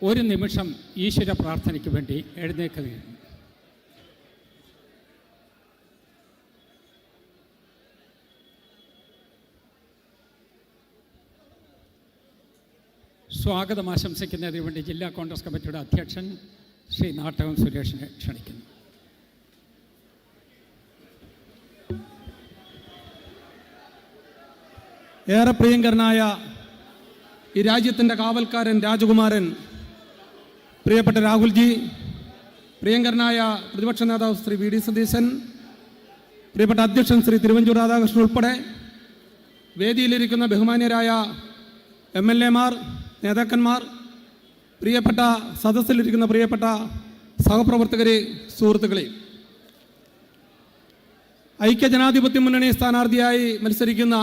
ഒരു നിമിഷം ഈശ്വര പ്രാർത്ഥനയ്ക്ക് വേണ്ടി എഴുന്നേൽക്കുകയാണ്. സ്വാഗതം ആശംസിക്കുന്നതിന് വേണ്ടി ജില്ലാ കോൺഗ്രസ് കമ്മിറ്റിയുടെ അധ്യക്ഷൻ ശ്രീ നാട്ടകം സുരേഷിനെ ക്ഷണിക്കുന്നു. ഏറെ പ്രിയങ്കരനായ ഈ രാജ്യത്തിൻ്റെ കാവൽക്കാരൻ രാജകുമാരൻ പ്രിയപ്പെട്ട രാഹുൽജി, പ്രിയങ്കരനായ പ്രതിപക്ഷ നേതാവ് ശ്രീ വി ഡി സതീശൻ, പ്രിയപ്പെട്ട അധ്യക്ഷൻ ശ്രീ തിരുവഞ്ചൂർ രാധാകൃഷ്ണൻ ഉൾപ്പെടെ വേദിയിലിരിക്കുന്ന ബഹുമാന്യരായ MLA-മാർ, നേതാക്കന്മാർ, പ്രിയപ്പെട്ട സദസ്സിലിരിക്കുന്ന പ്രിയപ്പെട്ട സഹപ്രവർത്തകരെ, സുഹൃത്തുക്കളെ, ഐക്യജനാധിപത്യ മുന്നണി സ്ഥാനാർത്ഥിയായി മത്സരിക്കുന്ന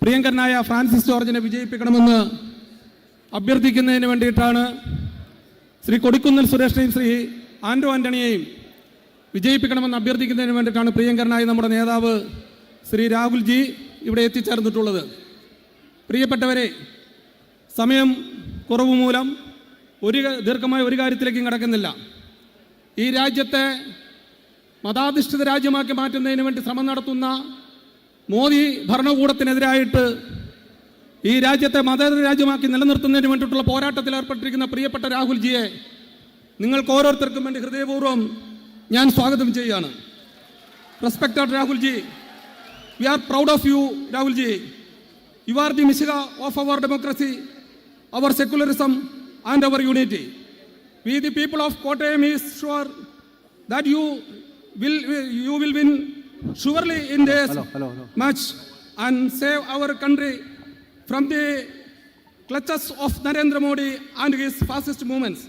പ്രിയങ്കരനായ ഫ്രാൻസിസ് ജോർജിനെ വിജയിപ്പിക്കണമെന്ന് അഭ്യർത്ഥിക്കുന്നതിന് വേണ്ടിയിട്ടാണ് ശ്രീ കൊടിക്കുന്നിൽ സുരേഷിനെയും ശ്രീ ആൻഡോ ആൻ്റണിയെയും വിജയിപ്പിക്കണമെന്ന് അഭ്യർത്ഥിക്കുന്നതിന് വേണ്ടിയിട്ടാണ് പ്രിയങ്കരനായ നമ്മുടെ നേതാവ് ശ്രീ രാഹുൽജി ഇവിടെ എത്തിച്ചേർന്നിട്ടുള്ളത്. പ്രിയപ്പെട്ടവരെ, സമയം കുറവ് മൂലം ദീർഘമായ ഒരു കാര്യത്തിലേക്കും കടക്കുന്നില്ല. ഈ രാജ്യത്തെ മതാധിഷ്ഠിത രാജ്യമാക്കി മാറ്റുന്നതിന് വേണ്ടി ശ്രമം നടത്തുന്ന മോദി ഭരണകൂടത്തിനെതിരായിട്ട് ഈ രാജ്യത്തെ മതേതര രാജ്യമാക്കി നിലനിർത്തുന്നതിന് വേണ്ടിയിട്ടുള്ള പോരാട്ടത്തിൽ ഏർപ്പെട്ടിരിക്കുന്ന പ്രിയപ്പെട്ട രാഹുൽജിയെ നിങ്ങൾക്ക് ഓരോരുത്തർക്കും വേണ്ടി ഹൃദയപൂർവ്വം ഞാൻ സ്വാഗതം ചെയ്യുകയാണ്. Respected Rahulji, we are proud of you Rahulji. You are the Messiah of our democracy, our secularism and our unity. We the people of Kottayam is sure that you will win surely in this match and save our country from the clutches of Narendra Modi and his fascist movements.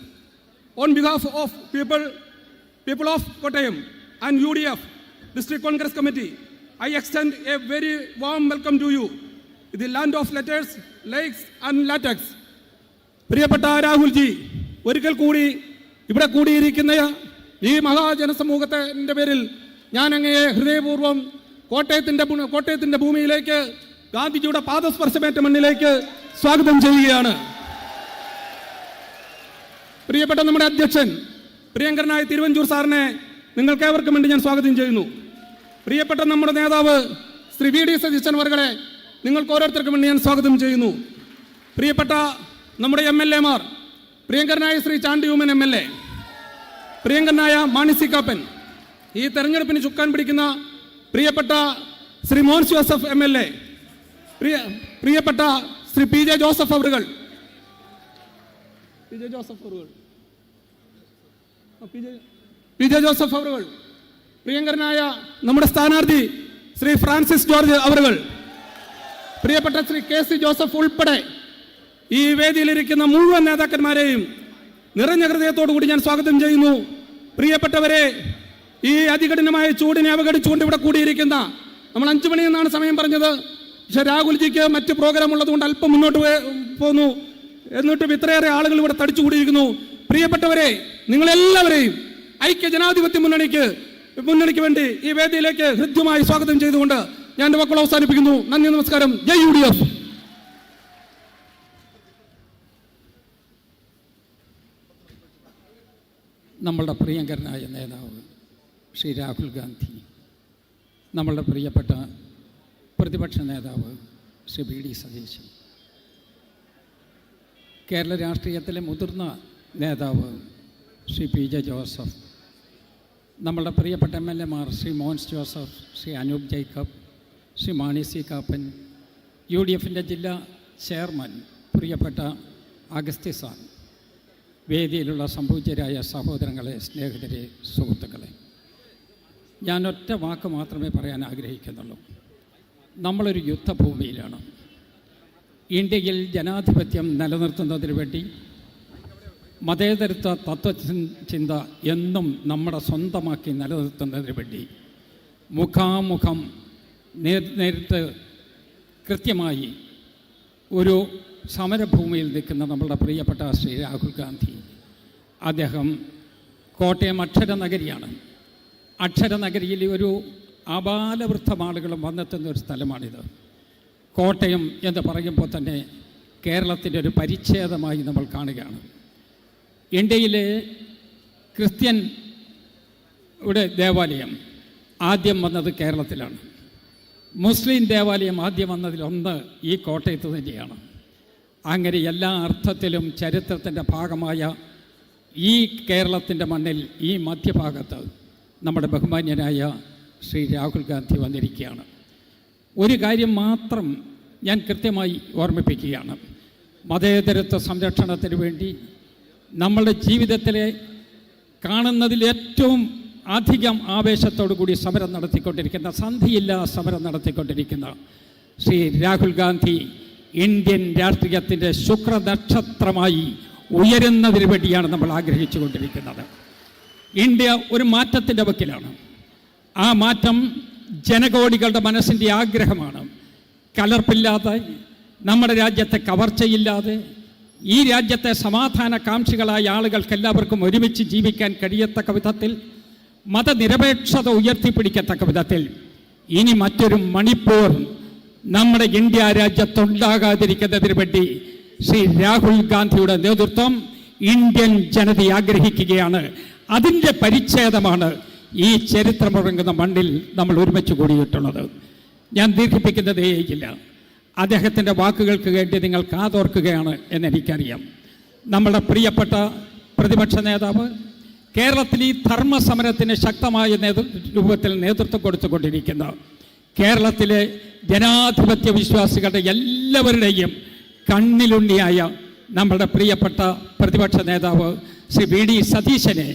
On behalf of people of Kottayam and UDF District Congress Committee, I extend a very warm welcome to you, the land of letters, lakes and latex. പ്രിയപ്പെട്ട രാഹുൽജി, ഒരിക്കൽ കൂടി ഇവിടെ കൂടിയിരിക്കുന്ന ഈ മഹാജനസമൂഹത്തിൻ്റെ പേരിൽ ഞാൻ അങ്ങയെ ഹൃദയപൂർവ്വം കോട്ടയത്തിൻ്റെ ഭൂമിയിലേക്ക്, ഗാന്ധിജിയുടെ പാദസ്പർശമേറ്റ മണ്ണിലേക്ക് സ്വാഗതം ചെയ്യുകയാണ്. പ്രിയപ്പെട്ട നമ്മുടെ അധ്യക്ഷൻ പ്രിയങ്കരനായ തിരുവഞ്ചൂർ സാറിനെ നിങ്ങൾക്കേവർക്കും വേണ്ടി ഞാൻ സ്വാഗതം ചെയ്യുന്നു. പ്രിയപ്പെട്ട നമ്മുടെ നേതാവ് ശ്രീ വി ഡി സതീശൻ അവർകളെ നിങ്ങൾക്ക് ഓരോരുത്തർക്കും വേണ്ടി ഞാൻ സ്വാഗതം ചെയ്യുന്നു. പ്രിയപ്പെട്ട നമ്മുടെ MLA-മാർ, പ്രിയങ്കരനായ ശ്രീ ചാണ്ടി ഉമ്മൻ MLA, പ്രിയങ്കരനായ മാണി സി കാപ്പൻ, ഈ തെരഞ്ഞെടുപ്പിന് ചുക്കാൻ പിടിക്കുന്ന പ്രിയപ്പെട്ട ശ്രീ മോൻസ് ജോസഫ് MLA, പ്രിയപ്പെട്ട ശ്രീ PJ ജോസഫ് അവറുകൾ, പ്രിയങ്കരനായ നമ്മുടെ സ്ഥാനാർത്ഥി ശ്രീ ഫ്രാൻസിസ് ജോർജ് അവറുകൾ, പ്രിയപ്പെട്ട ശ്രീ KC ജോസഫ് ഉൾപ്പെടെ ഈ വേദിയിലിരിക്കുന്ന മുഴുവൻ നേതാക്കന്മാരെയും നിറഞ്ഞ ഹൃദയത്തോടു കൂടി ഞാൻ സ്വാഗതം ചെയ്യുന്നു. പ്രിയപ്പെട്ടവരെ, ഈ അതികഠിനമായ ചൂടിനെ അവഗണിച്ചുകൊണ്ട് ഇവിടെ കൂടിയിരിക്കുന്ന, നമ്മൾ 5 മണിയെന്നാണ് സമയം പറഞ്ഞത്, പക്ഷേ രാഹുൽജിക്ക് മറ്റ് പ്രോഗ്രാം ഉള്ളതുകൊണ്ട് അല്പം മുന്നോട്ട് പോന്നു. എന്നിട്ടും ഇത്രയേറെ ആളുകൾ ഇവിടെ തടിച്ചു കൂടിയിരിക്കുന്നു. പ്രിയപ്പെട്ടവരെ, നിങ്ങളെല്ലാവരെയും ഐക്യ ജനാധിപത്യ മുന്നണിക്ക് വേണ്ടി ഈ വേദിയിലേക്ക് ഹൃദ്യമായി സ്വാഗതം ചെയ്തുകൊണ്ട് ഞാൻ എൻ്റെ വാക്കുകൾ അവസാനിപ്പിക്കുന്നു. നന്ദി, നമസ്കാരം. ജയ് UDF. നമ്മളുടെ പ്രിയങ്കരനായ നേതാവ് ശ്രീ രാഹുൽ ഗാന്ധി, നമ്മളുടെ പ്രിയപ്പെട്ട പ്രതിപക്ഷ നേതാവ് ശ്രീ വി ഡി സതീശൻ, കേരള രാഷ്ട്രീയത്തിലെ മുതിർന്ന നേതാവ് ശ്രീ PJ ജോസഫ്, നമ്മളുടെ പ്രിയപ്പെട്ട MLA-മാർ ശ്രീ മോൻസ് ജോസഫ്, ശ്രീ അനൂപ് ജേക്കബ്, ശ്രീ മാണി സി കാപ്പൻ, UDF-ൻ്റെ ജില്ലാ ചെയർമാൻ പ്രിയപ്പെട്ട അഗസ്ത്യ സാർ, വേദിയിലുള്ള സംപൂജ്യരായ സഹോദരങ്ങളെ, സ്നേഹിതരെ, സുഹൃത്തുക്കളെ, ഞാൻ ഒറ്റ വാക്ക് മാത്രമേ പറയാൻ ആഗ്രഹിക്കുന്നുള്ളൂ. നമ്മളൊരു യുദ്ധഭൂമിയിലാണ്. ഇന്ത്യയിൽ ജനാധിപത്യം നിലനിർത്തുന്നതിന് വേണ്ടി മതേതരത്വ തത്വചിന്ത എന്നും നമ്മുടെ സ്വന്തമാക്കി നിലനിർത്തുന്നതിന് വേണ്ടി മുഖാമുഖം നേരിട്ട് കൃത്യമായി ഒരു സമരഭൂമിയിൽ നിൽക്കുന്ന നമ്മളുടെ പ്രിയപ്പെട്ട ശ്രീ രാഹുൽ ഗാന്ധി, അദ്ദേഹം കോട്ടയം അക്ഷരനഗരിയാണ്. അക്ഷരനഗരിയിൽ ഒരു ആബാലവൃദ്ധം ആളുകളും വന്നെത്തുന്ന ഒരു സ്ഥലമാണിത്. കോട്ടയം എന്ന് പറയുമ്പോൾ തന്നെ കേരളത്തിൻ്റെ ഒരു പരിച്ഛേദമായി നമ്മൾ കാണുകയാണ്. ഇന്ത്യയിലെ ക്രിസ്ത്യൻ ദേവാലയം ആദ്യം വന്നത് കേരളത്തിലാണ്. മുസ്ലിം ദേവാലയം ആദ്യം വന്നതിലൊന്ന് ഈ കോട്ടയത്ത് തന്നെയാണ്. അങ്ങനെ എല്ലാ അർത്ഥത്തിലും ചരിത്രത്തിൻ്റെ ഭാഗമായ ഈ കേരളത്തിൻ്റെ മണ്ണിൽ ഈ മധ്യഭാഗത്ത് നമ്മുടെ ബഹുമാന്യനായ ശ്രീ രാഹുൽ ഗാന്ധി വന്നിരിക്കുകയാണ്. ഒരു കാര്യം മാത്രം ഞാൻ കൃത്യമായി ഓർമ്മിപ്പിക്കുകയാണ്. മതേതരത്വ സംരക്ഷണത്തിന് വേണ്ടി നമ്മളുടെ ജീവിതത്തിലെ കാണുന്നതിൽ ഏറ്റവും അധികം ആവേശത്തോടു കൂടി സമരം നടത്തിക്കൊണ്ടിരിക്കുന്ന, സന്ധിയില്ലാ സമരം നടത്തിക്കൊണ്ടിരിക്കുന്ന ശ്രീ രാഹുൽ ഗാന്ധി ഇന്ത്യൻ രാഷ്ട്രീയത്തിൻ്റെ ശുക്രനക്ഷത്രമായി ഉയരുന്നതിന് വേണ്ടിയാണ് നമ്മൾ ആഗ്രഹിച്ചു കൊണ്ടിരിക്കുന്നത്. ഇന്ത്യ ഒരു മാറ്റത്തിൻ്റെ വക്കിലാണ്. ആ മാറ്റം ജനകോടികളുടെ മനസ്സിൻ്റെ ആഗ്രഹമാണ്. കലർപ്പില്ലാതെ, നമ്മുടെ രാജ്യത്തെ കവർച്ചയില്ലാതെ, ഈ രാജ്യത്തെ സമാധാനകാംക്ഷികളായ ആളുകൾക്ക് എല്ലാവർക്കും ഒരുമിച്ച് ജീവിക്കാൻ കഴിയത്തക്ക വിധത്തിൽ, മതനിരപേക്ഷത ഉയർത്തിപ്പിടിക്കത്തക്ക വിധത്തിൽ ഇനി മറ്റൊരു മണിപ്പൂർ നമ്മുടെ ഇന്ത്യ രാജ്യത്തുണ്ടാകാതിരിക്കുന്നതിന് വേണ്ടി ശ്രീ രാഹുൽ ഗാന്ധിയുടെ നേതൃത്വം ഇന്ത്യൻ ജനത ആഗ്രഹിക്കുകയാണ്. അതിൻ്റെ പരിച്ഛേദമാണ് ഈ ചരിത്രമുറങ്ങുന്ന മണ്ണിൽ നമ്മൾ ഒരുമിച്ച് കൂടിയിട്ടുള്ളത്. ഞാൻ ദീർഘിപ്പിക്കുന്നതേയില്ല. അദ്ദേഹത്തിൻ്റെ വാക്കുകൾക്ക് വേണ്ടി നിങ്ങൾ കാതോർക്കുകയാണ് എന്നെനിക്കറിയാം. നമ്മുടെ പ്രിയപ്പെട്ട പ്രതിപക്ഷ നേതാവ് കേരളത്തിൽ ഈ ധർമ്മസമരത്തിന് ശക്തമായ രൂപത്തിൽ നേതൃത്വം കൊടുത്തുകൊണ്ടിരിക്കുന്ന കേരളത്തിലെ ജനാധിപത്യ വിശ്വാസികളുടെ എല്ലാവരുടെയും കണ്ണിലുണ്ണിയായ നമ്മുടെ പ്രിയപ്പെട്ട പ്രതിപക്ഷ നേതാവ് ശ്രീ വി.ഡി. സതീശനെ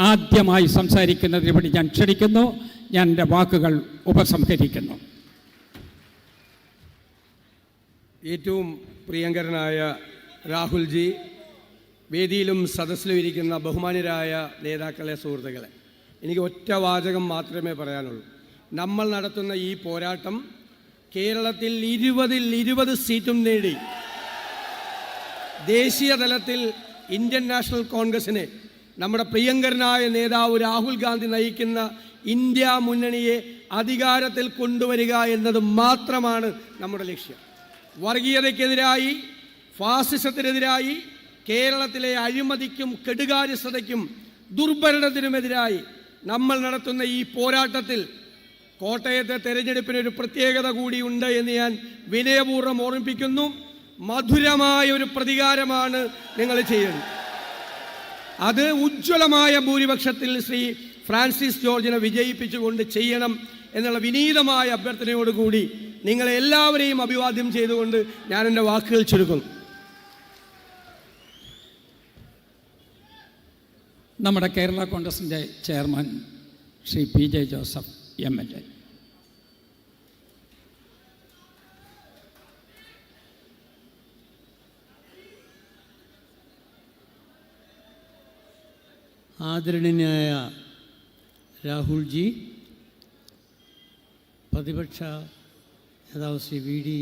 ആദ്യമായി സംസാരിക്കുന്നതിന് വേണ്ടി ഞാൻ ക്ഷണിക്കുന്നു. ഞാൻ എൻ്റെ വാക്കുകൾ ഉപസംഹരിക്കുന്നു. ഏറ്റവും പ്രിയങ്കരനായ രാഹുൽജി, വേദിയിലും സദസ്സിലും ഇരിക്കുന്ന ബഹുമാന്യരായ നേതാക്കളെ, സുഹൃത്തുക്കളെ, എനിക്ക് ഒറ്റ വാചകം മാത്രമേ പറയാനുള്ളൂ. നമ്മൾ നടത്തുന്ന ഈ പോരാട്ടം കേരളത്തിൽ 20 സീറ്റും നേടി ദേശീയ തലത്തിൽ ഇന്ത്യൻ നാഷണൽ കോൺഗ്രസിനെ, നമ്മുടെ പ്രിയങ്കരനായ നേതാവ് രാഹുൽ ഗാന്ധി നയിക്കുന്ന ഇന്ത്യ മുന്നണിയെ അധികാരത്തിൽ കൊണ്ടുവരിക എന്നത് മാത്രമാണ് നമ്മുടെ ലക്ഷ്യം. വർഗീയതയ്ക്കെതിരായി, ഫാസിസത്തിനെതിരായി, കേരളത്തിലെ അഴിമതിക്കും കെടുകാര്യസ്ഥതയ്ക്കും ദുർഭരണത്തിനുമെതിരായി നമ്മൾ നടത്തുന്ന ഈ പോരാട്ടത്തിൽ കോട്ടയത്തെ തെരഞ്ഞെടുപ്പിനൊരു പ്രത്യേകത കൂടിയുണ്ട് എന്ന് ഞാൻ വിനയപൂർവ്വം ഓർമ്മിപ്പിക്കുന്നു. മധുരമായ ഒരു പ്രതികാരമാണ് നിങ്ങൾ ചെയ്യുന്നത്. അത് ഉജ്ജ്വലമായ ഭൂരിപക്ഷത്തിൽ ശ്രീ ഫ്രാൻസിസ് ജോർജിനെ വിജയിപ്പിച്ചുകൊണ്ട് ചെയ്യണം എന്നുള്ള വിനീതമായ അഭ്യർത്ഥനയോടുകൂടി നിങ്ങളെ എല്ലാവരെയും അഭിവാദ്യം ചെയ്തുകൊണ്ട് ഞാൻ എൻ്റെ വാക്കുകൾ ചുരുക്കുന്നു. നമ്മുടെ കേരള കോൺഗ്രസിൻ്റെ chairman Shri PJ. Joseph MLA. ആദരണീയനായ രാഹുൽജി, പ്രതിപക്ഷ നേതാവ് ശ്രീ വി.ഡി.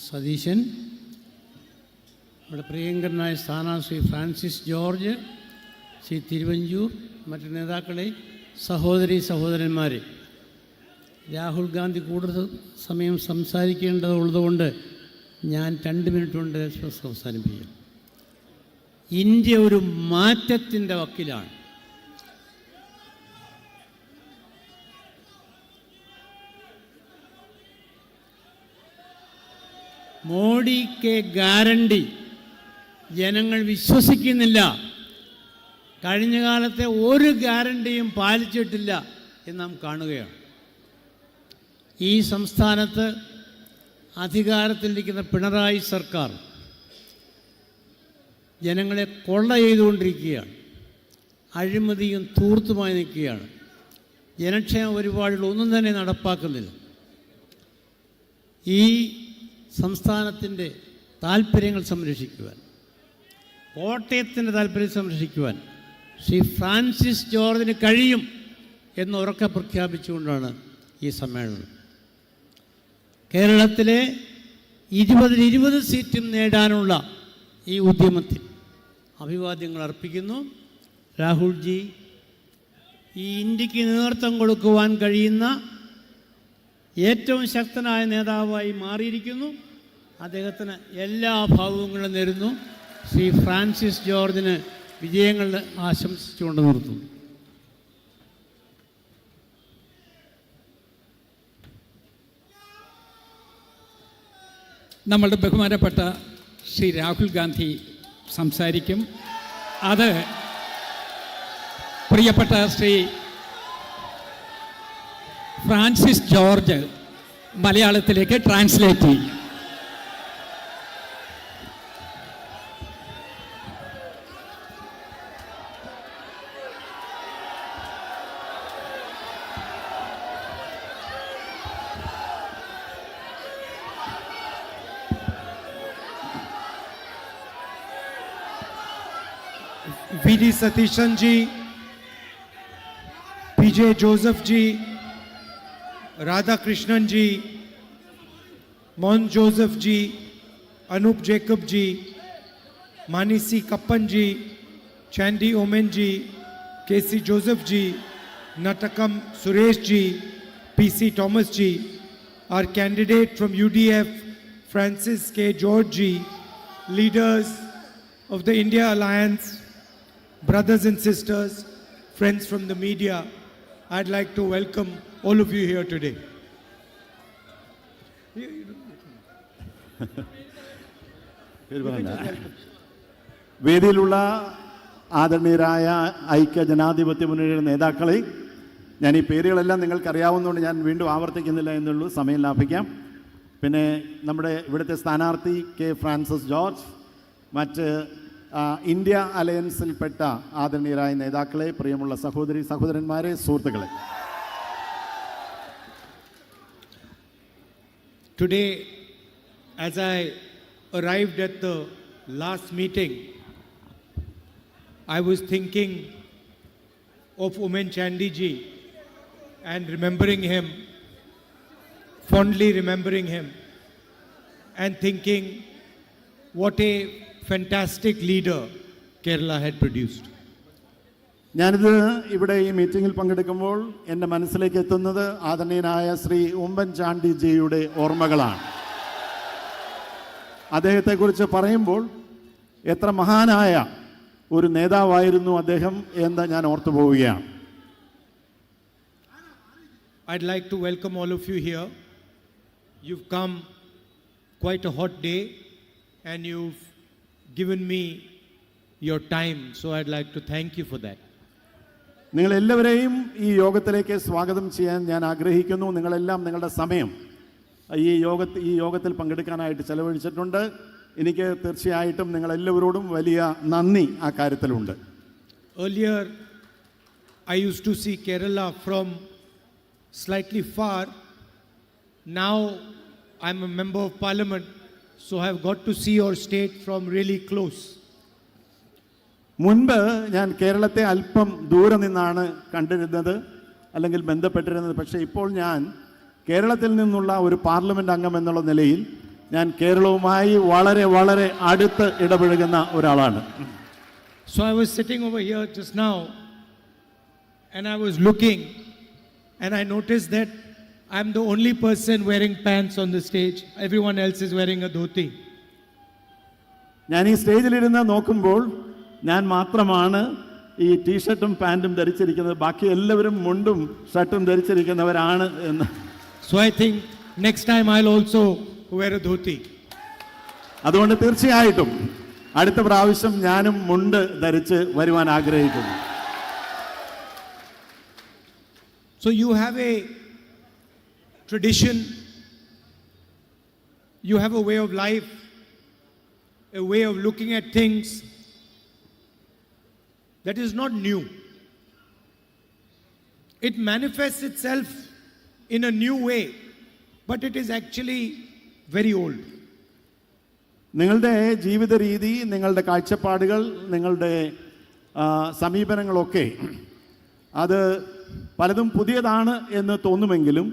സതീശൻ, നമ്മുടെ പ്രിയങ്കരനായ സ്ഥാനാർത്ഥി ശ്രീ ഫ്രാൻസിസ് ജോർജ്, ശ്രീ തിരുവഞ്ചൂർ, മറ്റ് നേതാക്കളെ, സഹോദരന്മാരെ, രാഹുൽ ഗാന്ധി കൂടുതൽ സമയം സംസാരിക്കേണ്ടതുള്ളതുകൊണ്ട് ഞാൻ 2 മിനിറ്റ് കൊണ്ട് അവസാനിപ്പിക്കും. ഇന്ത്യ ഒരു മാറ്റത്തിൻ്റെ വക്കിലാണ്. മോഡിക്ക് ഗ്യാരണ്ടി ജനങ്ങൾ വിശ്വസിക്കുന്നില്ല. കഴിഞ്ഞ കാലത്തെ ഒരു ഗ്യാരണ്ടിയും പാലിച്ചിട്ടില്ല എന്ന് നാം കാണുകയാണ്. ഈ സംസ്ഥാനത്ത് അധികാരത്തിലിരിക്കുന്ന പിണറായി സർക്കാർ ജനങ്ങളെ കൊള്ള ചെയ്തുകൊണ്ടിരിക്കുകയാണ്. അഴിമതിയും ധൂർത്തുമായി നിൽക്കുകയാണ്. ജനക്ഷേമ പരിപാടികളൊന്നും തന്നെ നടപ്പാക്കുന്നില്ല. ഈ സംസ്ഥാനത്തിൻ്റെ താല്പര്യങ്ങൾ സംരക്ഷിക്കുവാൻ, കോട്ടയത്തിൻ്റെ താല്പര്യം സംരക്ഷിക്കുവാൻ ശ്രീ ഫ്രാൻസിസ് ജോർജിന് കഴിയും എന്ന് ഉറക്കെ പ്രഖ്യാപിച്ചുകൊണ്ടാണ് ഈ സമ്മേളനം. കേരളത്തിലെ 20 സീറ്റും നേടാനുള്ള ഈ ഉദ്യമത്തിൽ അഭിവാദ്യങ്ങൾ അർപ്പിക്കുന്നു. രാഹുൽജി ഈ ഇന്ത്യക്ക് നേതൃത്വം കൊടുക്കുവാൻ കഴിയുന്ന ഏറ്റവും ശക്തനായ നേതാവായി മാറിയിരിക്കുന്നു. അദ്ദേഹത്തിന് എല്ലാ ഭാവുകങ്ങളും നേരുന്നു. ശ്രീ ഫ്രാൻസിസ് ജോർജിന് വിജയങ്ങൾ ആശംസിച്ചുകൊണ്ട് നിർത്തുന്നു. നമ്മളുടെ ബഹുമാനപ്പെട്ട ശ്രീ രാഹുൽ ഗാന്ധി സംസാരിക്കും. അത് പ്രിയപ്പെട്ട ശ്രീ ഫ്രാൻസിസ് ജോർജ് മലയാളത്തിലേക്ക് ട്രാൻസ്ലേറ്റ് ചെയ്യും. VD Satishan ji, PJ Joseph ji, Radha Krishnan ji, Mon Joseph ji, Anup Jacob ji, Manisi Kappan ji, Chandy Omen ji, KC Joseph ji, Natakam Suresh ji, PC Thomas ji, our candidate from UDF, Francis K. George ji, leaders of the India Alliance, brothers and sisters, friends from the media, I'd like to welcome all of you here today. വേദിയിലുള്ള ആദരണീയരായ ഐക്യ ജനാധിപത്യ മുന്നണിയുടെ നേതാക്കളെ, ഞാൻ ഈ പേരുകളെല്ലാം നിങ്ങൾക്കറിയാവുന്നതുകൊണ്ട് ഞാൻ വീണ്ടും ആവർത്തിക്കുന്നില്ല എന്നുള്ളൂ, സമയം ലാഭിക്കാം. പിന്നെ നമ്മുടെ ഇവിടുത്തെ സ്ഥാനാർത്ഥി കെ ഫ്രാൻസിസ് ജോർജ്, മറ്റ് ഇന്ത്യ അലയൻസിൽപ്പെട്ട ആദരണീയരായ നേതാക്കളെ, പ്രിയമുള്ള സഹോദരി സഹോദരന്മാരെ, സുഹൃത്തുക്കളെ. Today, as I arrived at the last meeting, I was thinking of Oommen Chandy ji and remembering him, fondly remembering him, and thinking what a fantastic leader Kerala had produced. ഞാനിത് ഇവിടെ ഈ മീറ്റിങ്ങിൽ പങ്കെടുക്കുമ്പോൾ എൻ്റെ മനസ്സിലേക്ക് എത്തുന്നത് ആദരണീയനായ ശ്രീ ഉമ്മൻ ചാണ്ടി ജിയുടെ ഓർമ്മകളാണ്. അദ്ദേഹത്തെക്കുറിച്ച് പറയുമ്പോൾ എത്ര മഹാനായ ഒരു നേതാവായിരുന്നു അദ്ദേഹം എന്ന് ഞാൻ ഓർത്തു പോവുകയാണ്. I'd like to welcome all of you here. You've come quite a hot day and you've given me your time, so I'd like to thank you for that. നിങ്ങളെല്ലാവരെയും ഈ യോഗത്തിലേക്ക് സ്വാഗതം ചെയ്യാൻ ഞാൻ ആഗ്രഹിക്കുന്നു. നിങ്ങളെല്ലാം നിങ്ങളുടെ സമയം ഈ യോഗത്തിൽ പങ്കെടുക്കാനായിട്ട് ചെലവഴിച്ചിട്ടുണ്ട്. എനിക്ക് തീർച്ചയായിട്ടും നിങ്ങളെല്ലാവരോടും വലിയ നന്ദി ആ കാര്യത്തിലുണ്ട്. Earlier, I used to see Kerala from slightly far. Now, I'm a member of parliament, so I've got to see your state from really close. മുൻപ് ഞാൻ കേരളത്തെ അല്പം ദൂരെ നിന്നാണ് കണ്ടിരുന്നത് അല്ലെങ്കിൽ ബന്ധപ്പെട്ടിരുന്നത്. പക്ഷേ ഇപ്പോൾ ഞാൻ കേരളത്തിൽ നിന്നുള്ള ഒരു പാർലമെൻറ്റ് അംഗം എന്നുള്ള നിലയിൽ ഞാൻ കേരളവുമായി വളരെ വളരെ അടുത്ത് ഇടപഴകുന്ന ഒരാളാണ്. So I was sitting over here just now and I was looking and I noticed that I'm the only person wearing pants on the stage. Everyone else is wearing a dhoti. ഞാൻ ഈ സ്റ്റേജിലിരുന്ന് നോക്കുമ്പോൾ ഞാൻ മാത്രമാണ് ഈ ടീഷർട്ടും പാൻറ്റും ധരിച്ചിരിക്കുന്നത്. ബാക്കി എല്ലാവരും മുണ്ടും ഷർട്ടും ധരിച്ചിരിക്കുന്നവരാണ് എന്ന്. So I think next time I'll also wear a dhoti. അതുകൊണ്ട് തീർച്ചയായിട്ടും അടുത്ത പ്രാവശ്യം ഞാനും മുണ്ട് ധരിച്ച് വരുവാൻ ആഗ്രഹിക്കുന്നു. So you have a tradition, you have a way of life, a way of looking at things that is not new. It manifests itself in a new way, but it is actually very old. നിങ്ങളുടെ ജീവിത രീതി, നിങ്ങളുടെ കാഴ്ചപ്പാടുകൾ, നിങ്ങളുടെ സമീപനങ്ങളൊക്കെ അത് പലതും പുതിയതാണ് എന്ന് തോന്നുമെങ്കിലും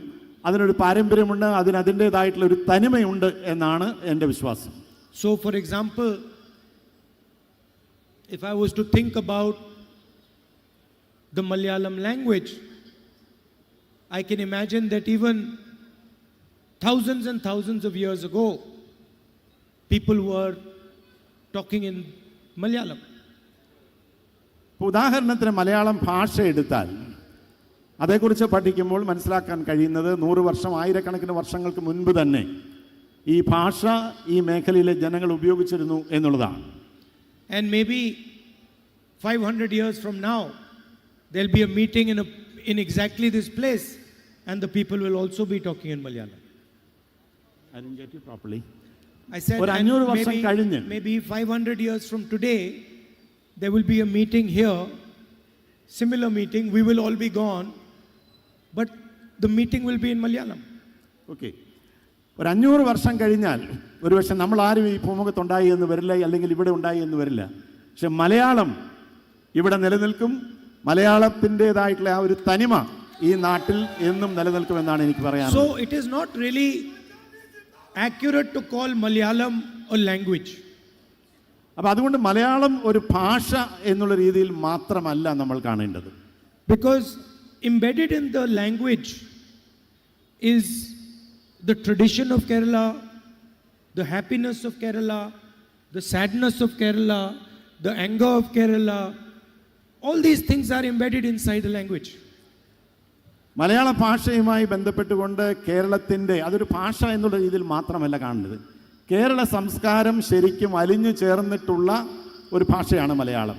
അതിനൊരു പാരമ്പര്യമുണ്ട്, അതിൻ്റേതായിട്ടുള്ള ഒരു തനിമയുണ്ട് എന്നാണ് എൻ്റെ വിശ്വാസം. So for example, if I was to think about the Malayalam language, I can imagine that even thousands and thousands of years ago, people were talking in Malayalam. ഇപ്പോൾ ഉദാഹരണത്തിന് മലയാളം ഭാഷ എടുത്താൽ അതേക്കുറിച്ച് പഠിക്കുമ്പോൾ മനസ്സിലാക്കാൻ കഴിയുന്നത് 100 വർഷം, ആയിരക്കണക്കിന് വർഷങ്ങൾക്ക് മുൻപ് തന്നെ ഈ ഭാഷ ഈ മേഖലയിലെ ജനങ്ങൾ ഉപയോഗിച്ചിരുന്നു എന്നുള്ളതാണ്. And maybe 500 years from now, there'll be a meeting in exactly this place, and the people will also be talking in Malayalam. I didn't get you properly. I said, ഒരു and 500 വർഷം കഴിഞ്ഞ് maybe 500 years from today, there will be a meeting here, similar meeting, we will all be gone, but the meeting will be in Malayalam. Okay, ഒരു 500 വർഷം കഴിഞ്ഞാൽ ഒരുപക്ഷെ നമ്മൾ ആരും ഈ ഭൂമുഖത്തുണ്ടായി എന്ന് വരില്ല, അല്ലെങ്കിൽ ഇവിടെ ഉണ്ടായി എന്ന് വരില്ല. പക്ഷെ മലയാളം ഇവിടെ നിലനിൽക്കും. മലയാളത്തിൻ്റെതായിട്ടുള്ള ആ ഒരു തനിമ ഈ നാട്ടിൽ എന്നും നിലനിൽക്കുമെന്നാണ് എനിക്ക് പറയാനുള്ളത്. So it is not really accurate to call Malayalam a language. അപ്പോൾ അതുകൊണ്ട് മലയാളം ഒരു ഭാഷ എന്നുള്ള രീതിയിൽ മാത്രമല്ല നമ്മൾ കാണേണ്ടത്. Because embedded in the language is the tradition of Kerala, the happiness of Kerala, the sadness of Kerala, the anger of Kerala. All these things are embedded inside the language. മലയാള ഭാഷയുമായി ബന്ധപ്പെട്ടുകൊണ്ട് കേരളത്തിൻ്റെ അതൊരു ഭാഷ എന്നുള്ള രീതിയിൽ മാത്രമല്ല കാണുന്നത്. കേരള സംസ്കാരം ശരിക്കും അലിഞ്ഞു ചേർന്നിട്ടുള്ള ഒരു ഭാഷയാണ് മലയാളം.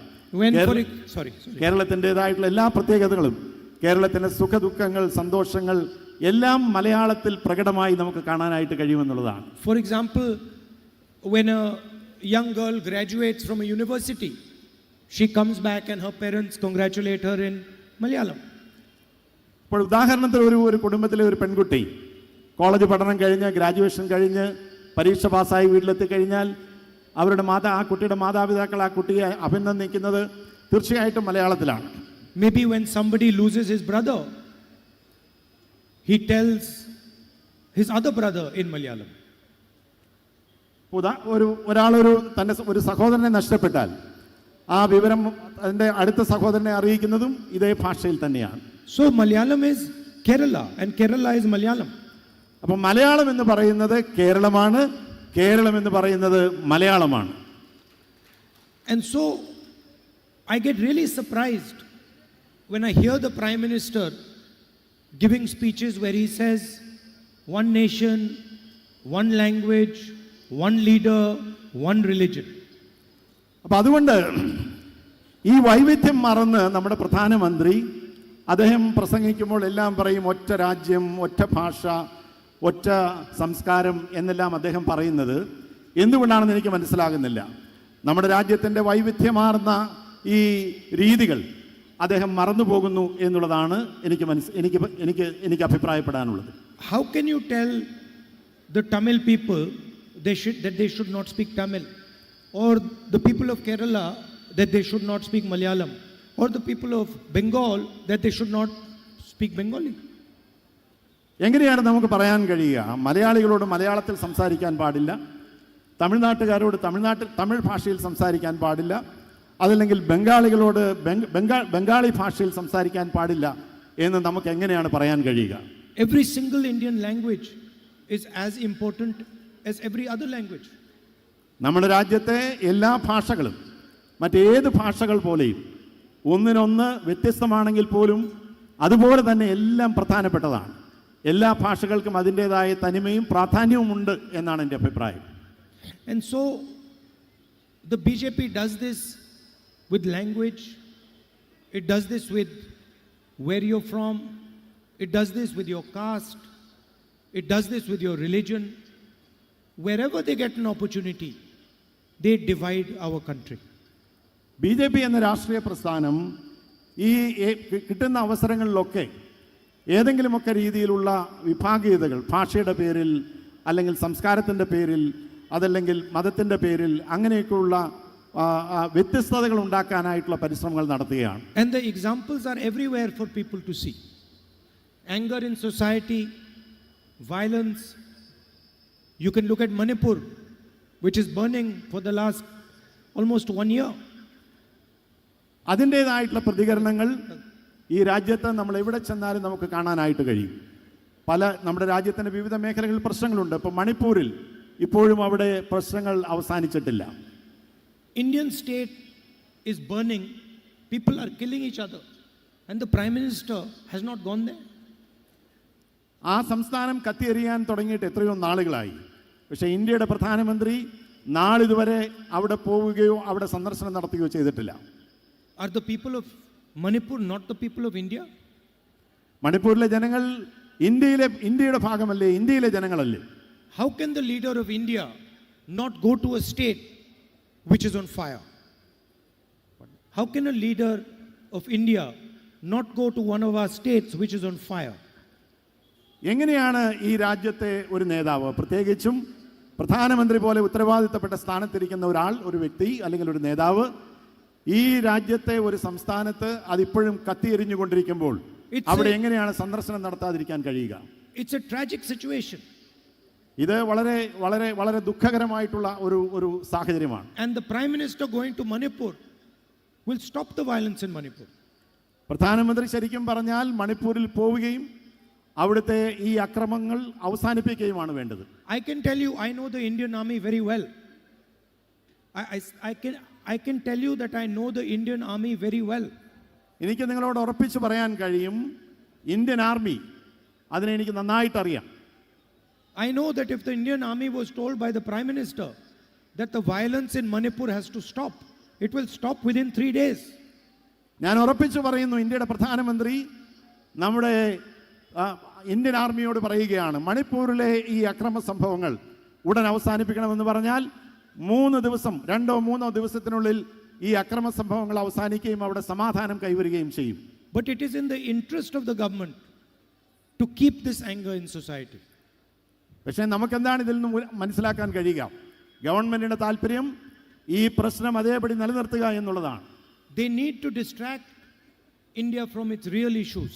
കേരളത്തിൻ്റെതായിട്ടുള്ള എല്ലാ പ്രത്യേകതകളും, കേരളത്തിൻ്റെ സുഖദുഃഖങ്ങൾ, സന്തോഷങ്ങൾ എല്ലാം മലയാളത്തിൽ പ്രകടമായി നമുക്ക് കാണാനായിട്ട് കഴിയുമെന്നുള്ളതാണ്. For example, when a young girl graduates from a university, she comes back and her parents congratulate her in Malayalam. ഇപ്പോൾ ഉദാഹരണത്തിന് ഒരു കുടുംബത്തിലെ ഒരു പെൺകുട്ടി കോളേജ് പഠനം കഴിഞ്ഞ്, ഗ്രാജുവേഷൻ കഴിഞ്ഞ്, പരീക്ഷ പാസ്സായി വീട്ടിലെത്തി കഴിഞ്ഞാൽ അവരുടെ ആ കുട്ടിയുടെ മാതാപിതാക്കൾ ആ കുട്ടിയെ അഭിനന്ദിക്കുന്നത് തീർച്ചയായിട്ടും മലയാളത്തിലാണ്. Maybe when somebody loses his brother, he tells his other brother in Malayalam. ഒരാളൊരു തൻ്റെ ഒരു സഹോദരനെ നഷ്ടപ്പെട്ടാൽ ആ വിവരം അതിൻ്റെ അടുത്ത സഹോദരനെ അറിയിക്കുന്നതും ഇതേ ഭാഷയിൽ തന്നെയാണ്. So Malayalam is Kerala and Kerala is Malayalam. അപ്പോൾ മലയാളം എന്ന് പറയുന്നത് കേരളമാണ്, കേരളം എന്ന് പറയുന്നത് മലയാളമാണ്. And so I get really surprised when I hear the Prime Minister giving speeches where he says one nation, one language, one leader, one religion. അപ്പോൾ അതുകൊണ്ട് ഈ വൈവിധ്യം മറന്ന് നമ്മുടെ പ്രധാനമന്ത്രി അദ്ദേഹം പ്രസംഗിക്കുമ്പോൾ എല്ലാം പറയും ഒറ്റ രാജ്യം, ഒറ്റ ഭാഷ, ഒറ്റ സംസ്കാരം എന്നെല്ലാം അദ്ദേഹം പറയുന്നത് എന്തുകൊണ്ടാണെന്ന് എനിക്ക് മനസ്സിലാകുന്നില്ല. നമ്മുടെ രാജ്യത്തിൻ്റെ വൈവിധ്യമാർന്ന ഈ രീതികൾ അദ്ദേഹം മറന്നു പോകുന്നു എന്നുള്ളതാണ് എനിക്ക് അഭിപ്രായപ്പെടാനുള്ളത്. How can you tell the Tamil people that they should not speak Tamil, or the people of Kerala that they should not speak Malayalam, or the people of Bengal that they should not speak Bengali? എങ്ങനെയാണ് നമുക്ക് പറയാൻ കഴിയുക മലയാളികളോട് മലയാളത്തിൽ സംസാരിക്കാൻ പാടില്ല, തമിഴ്നാട്ടുകാരോട് തമിഴ് ഭാഷയിൽ സംസാരിക്കാൻ പാടില്ല, അതല്ലെങ്കിൽ ബംഗാളികളോട് ബംഗാളി ഭാഷയിൽ സംസാരിക്കാൻ പാടില്ല എന്ന് നമുക്ക് എങ്ങനെയാണ് പറയാൻ കഴിയുക? Every single Indian language is as important as every other language. നമ്മുടെ രാജ്യത്തെ എല്ലാ ഭാഷകളും മറ്റേത് ഭാഷകൾ പോലെയും ഒന്നിനൊന്ന് വ്യത്യസ്തമാണെങ്കിൽ പോലും അതുപോലെ തന്നെ എല്ലാം പ്രധാനപ്പെട്ടതാണ്. എല്ലാ ഭാഷകൾക്കും അതിൻ്റെതായ തനിമയും പ്രാധാന്യവും ഉണ്ട് എന്നാണ് എൻ്റെ അഭിപ്രായം. And so the BJP does this with language, it does this with where you're from, it does this with your caste, it does this with your religion. Wherever they get an opportunity, they divide our country. BJP എന്ന രാഷ്ട്രീയ പ്രസ്ഥാനം ഈ കിട്ടുന്ന അവസരങ്ങളിലൊക്കെ ഏതെങ്കിലുമൊക്കെ രീതിയിലുള്ള വിഭാഗീയതകൾ ഭാഷയുടെ പേരിൽ, അല്ലെങ്കിൽ സംസ്കാരത്തിൻ്റെ പേരിൽ, അതല്ലെങ്കിൽ മതത്തിൻ്റെ പേരിൽ അങ്ങനെയൊക്കെയുള്ള വ്യത്യസ്തതകൾ ഉണ്ടാക്കാനായിട്ടുള്ള പരിശ്രമങ്ങൾ നടത്തുകയാണ്. And the examples are everywhere for people to see. Anger in society, violence. You can look at Manipur, which is burning for the last almost 1 year. അതിൻ്റേതായിട്ടുള്ള പ്രതികരണങ്ങൾ ഈ രാജ്യത്ത് നമ്മൾ എവിടെ ചെന്നാലും നമുക്ക് കാണാനായിട്ട് കഴിയും. നമ്മുടെ രാജ്യത്തിൻ്റെ വിവിധ മേഖലകളിൽ പ്രശ്നങ്ങളുണ്ട്. ഇപ്പോൾ മണിപ്പൂരിൽ ഇപ്പോഴും അവിടെ പ്രശ്നങ്ങൾ അവസാനിച്ചിട്ടില്ല. Indian state is burning People are killing each other. And the Prime Minister has not gone there. ആ സംസ്ഥാനം കത്തിയെറിയാൻ തുടങ്ങിയിട്ട് എത്രയോ നാളുകളായി. പക്ഷേ ഇന്ത്യയുടെ പ്രധാനമന്ത്രി നാളിതുവരെ അവിടെ പോവുകയോ അവിടെ സന്ദർശനം നടത്തുകയോ ചെയ്തിട്ടില്ല. Are the people of Manipur not the people of India? മണിപ്പൂരിലെ ജനങ്ങൾ ഇന്ത്യയുടെ ഭാഗമല്ലേ, ഇന്ത്യയിലെ ജനങ്ങളല്ലേ? How can the leader of India not go to a state which is on fire? How can a leader of India not go to one of our states which is on fire? എങ്ങനെയാണ് ഈ രാജ്യത്തെ ഒരു നേതാവ്, പ്രത്യേകിച്ചും പ്രധാനമന്ത്രി പോലെ ഉത്തരവാദിത്തപ്പെട്ട സ്ഥാനത്തിരിക്കുന്ന ഒരാൾ, ഒരു വ്യക്തി അല്ലെങ്കിൽ ഒരു നേതാവ് ഈ രാജ്യത്തെ ഒരു സംസ്ഥാനത്ത് അതിപ്പോഴും കത്തിയെരിഞ്ഞുകൊണ്ടിരിക്കുമ്പോൾ അവിടെ എങ്ങനെയാണ് സന്ദർശനം നടത്താതിരിക്കാൻ കഴിയുക? It's a tragic situation. ഇത് വളരെ വളരെ വളരെ ദുഃഖകരമായിട്ടുള്ള ഒരു സാഹചര്യമാണ്. And the Prime Minister going to Manipur will stop the violence in Manipur. പ്രധാനമന്ത്രി ശരിക്കും പറഞ്ഞാൽ മണിപ്പൂരിൽ പോവുകയും അവിടുത്തെ ഈ അക്രമങ്ങൾ അവസാനിപ്പിക്കുകയുമാണ് വേണ്ടത്. I can tell you, I know the Indian Army very well. I can tell you that I know the Indian Army very well. എനിക്ക് നിങ്ങളോട് ഉറപ്പിച്ചു പറയാൻ കഴിയും, ഇന്ത്യൻ ആർമി അതിനെ എനിക്ക് നന്നായിട്ട് അറിയാം. I know that if the Indian Army was told by the Prime Minister that the violence in Manipur has to stop, it will stop within 3 days. ഞാൻ ഉറപ്പിച്ചു പറയുന്നു, ഇന്ത്യയുടെ പ്രധാനമന്ത്രി നമ്മുടെ ഇന്ത്യൻ ആർമിയോട് പറയുകയാണ്, മണിപ്പൂരിലെ ഈ അക്രമ സംഭവങ്ങൾ ഉടൻ അവസാനിപ്പിക്കണമെന്ന് പറഞ്ഞാൽ 3 ദിവസം 2-3 ദിവസത്തിനുള്ളിൽ ഈ അക്രമ സംഭവങ്ങൾ അവസാനിക്കുകയും അവിടെ സമാധാനം കൈവരുകയും ചെയ്യും. But it is in the interest of the government to keep this anger in society. പക്ഷേ നമുക്കെന്താണ് ഇതിൽ നിന്ന് മനസ്സിലാക്കാൻ കഴിയുക? ഗവൺമെന്റിന്റെ താല്പര്യം ഈ പ്രശ്നം അതേപടി നിലനിർത്തുക എന്നുള്ളതാണ്. They need to distract India from its real issues.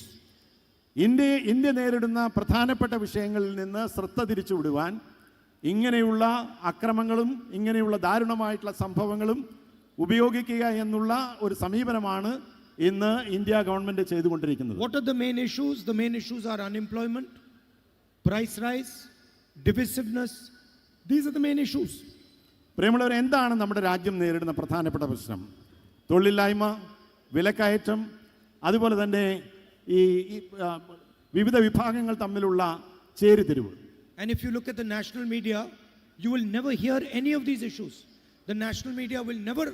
India നേരിടുന്ന പ്രധാനപ്പെട്ട വിഷയങ്ങളിൽ നിന്ന് ശ്രദ്ധ തിരിച്ചുവിടുവാൻ ഇങ്ങനെയുള്ള അക്രമങ്ങളും ഇങ്ങനെയുള്ള ദാരുണമായിട്ടുള്ള സംഭവങ്ങളും ഉപയോഗിക്കുക എന്നുള്ള ഒരു സമീപനമാണ് ഇന്ന് ഇന്ത്യ ഗവൺമെന്റ് ചെയ്തുകൊണ്ടിരിക്കുന്നത്. What are the main issues? The main issues are unemployment, price rise, divisiveness. These are the main issues. പ്രിയമുള്ളവർ, എന്താണ് നമ്മുടെ രാജ്യം നേരിടുന്ന പ്രധാനപ്പെട്ട പ്രശ്നം? തൊഴിലില്ലായ്മ, വിലക്കയറ്റം, അതുപോലെ തന്നെ ഈ വിവിധ വിഭാഗങ്ങൾ തമ്മിലുള്ള ചേരിതിരിവ്. And if you look at the national media, you will never hear any of these issues. The national media will never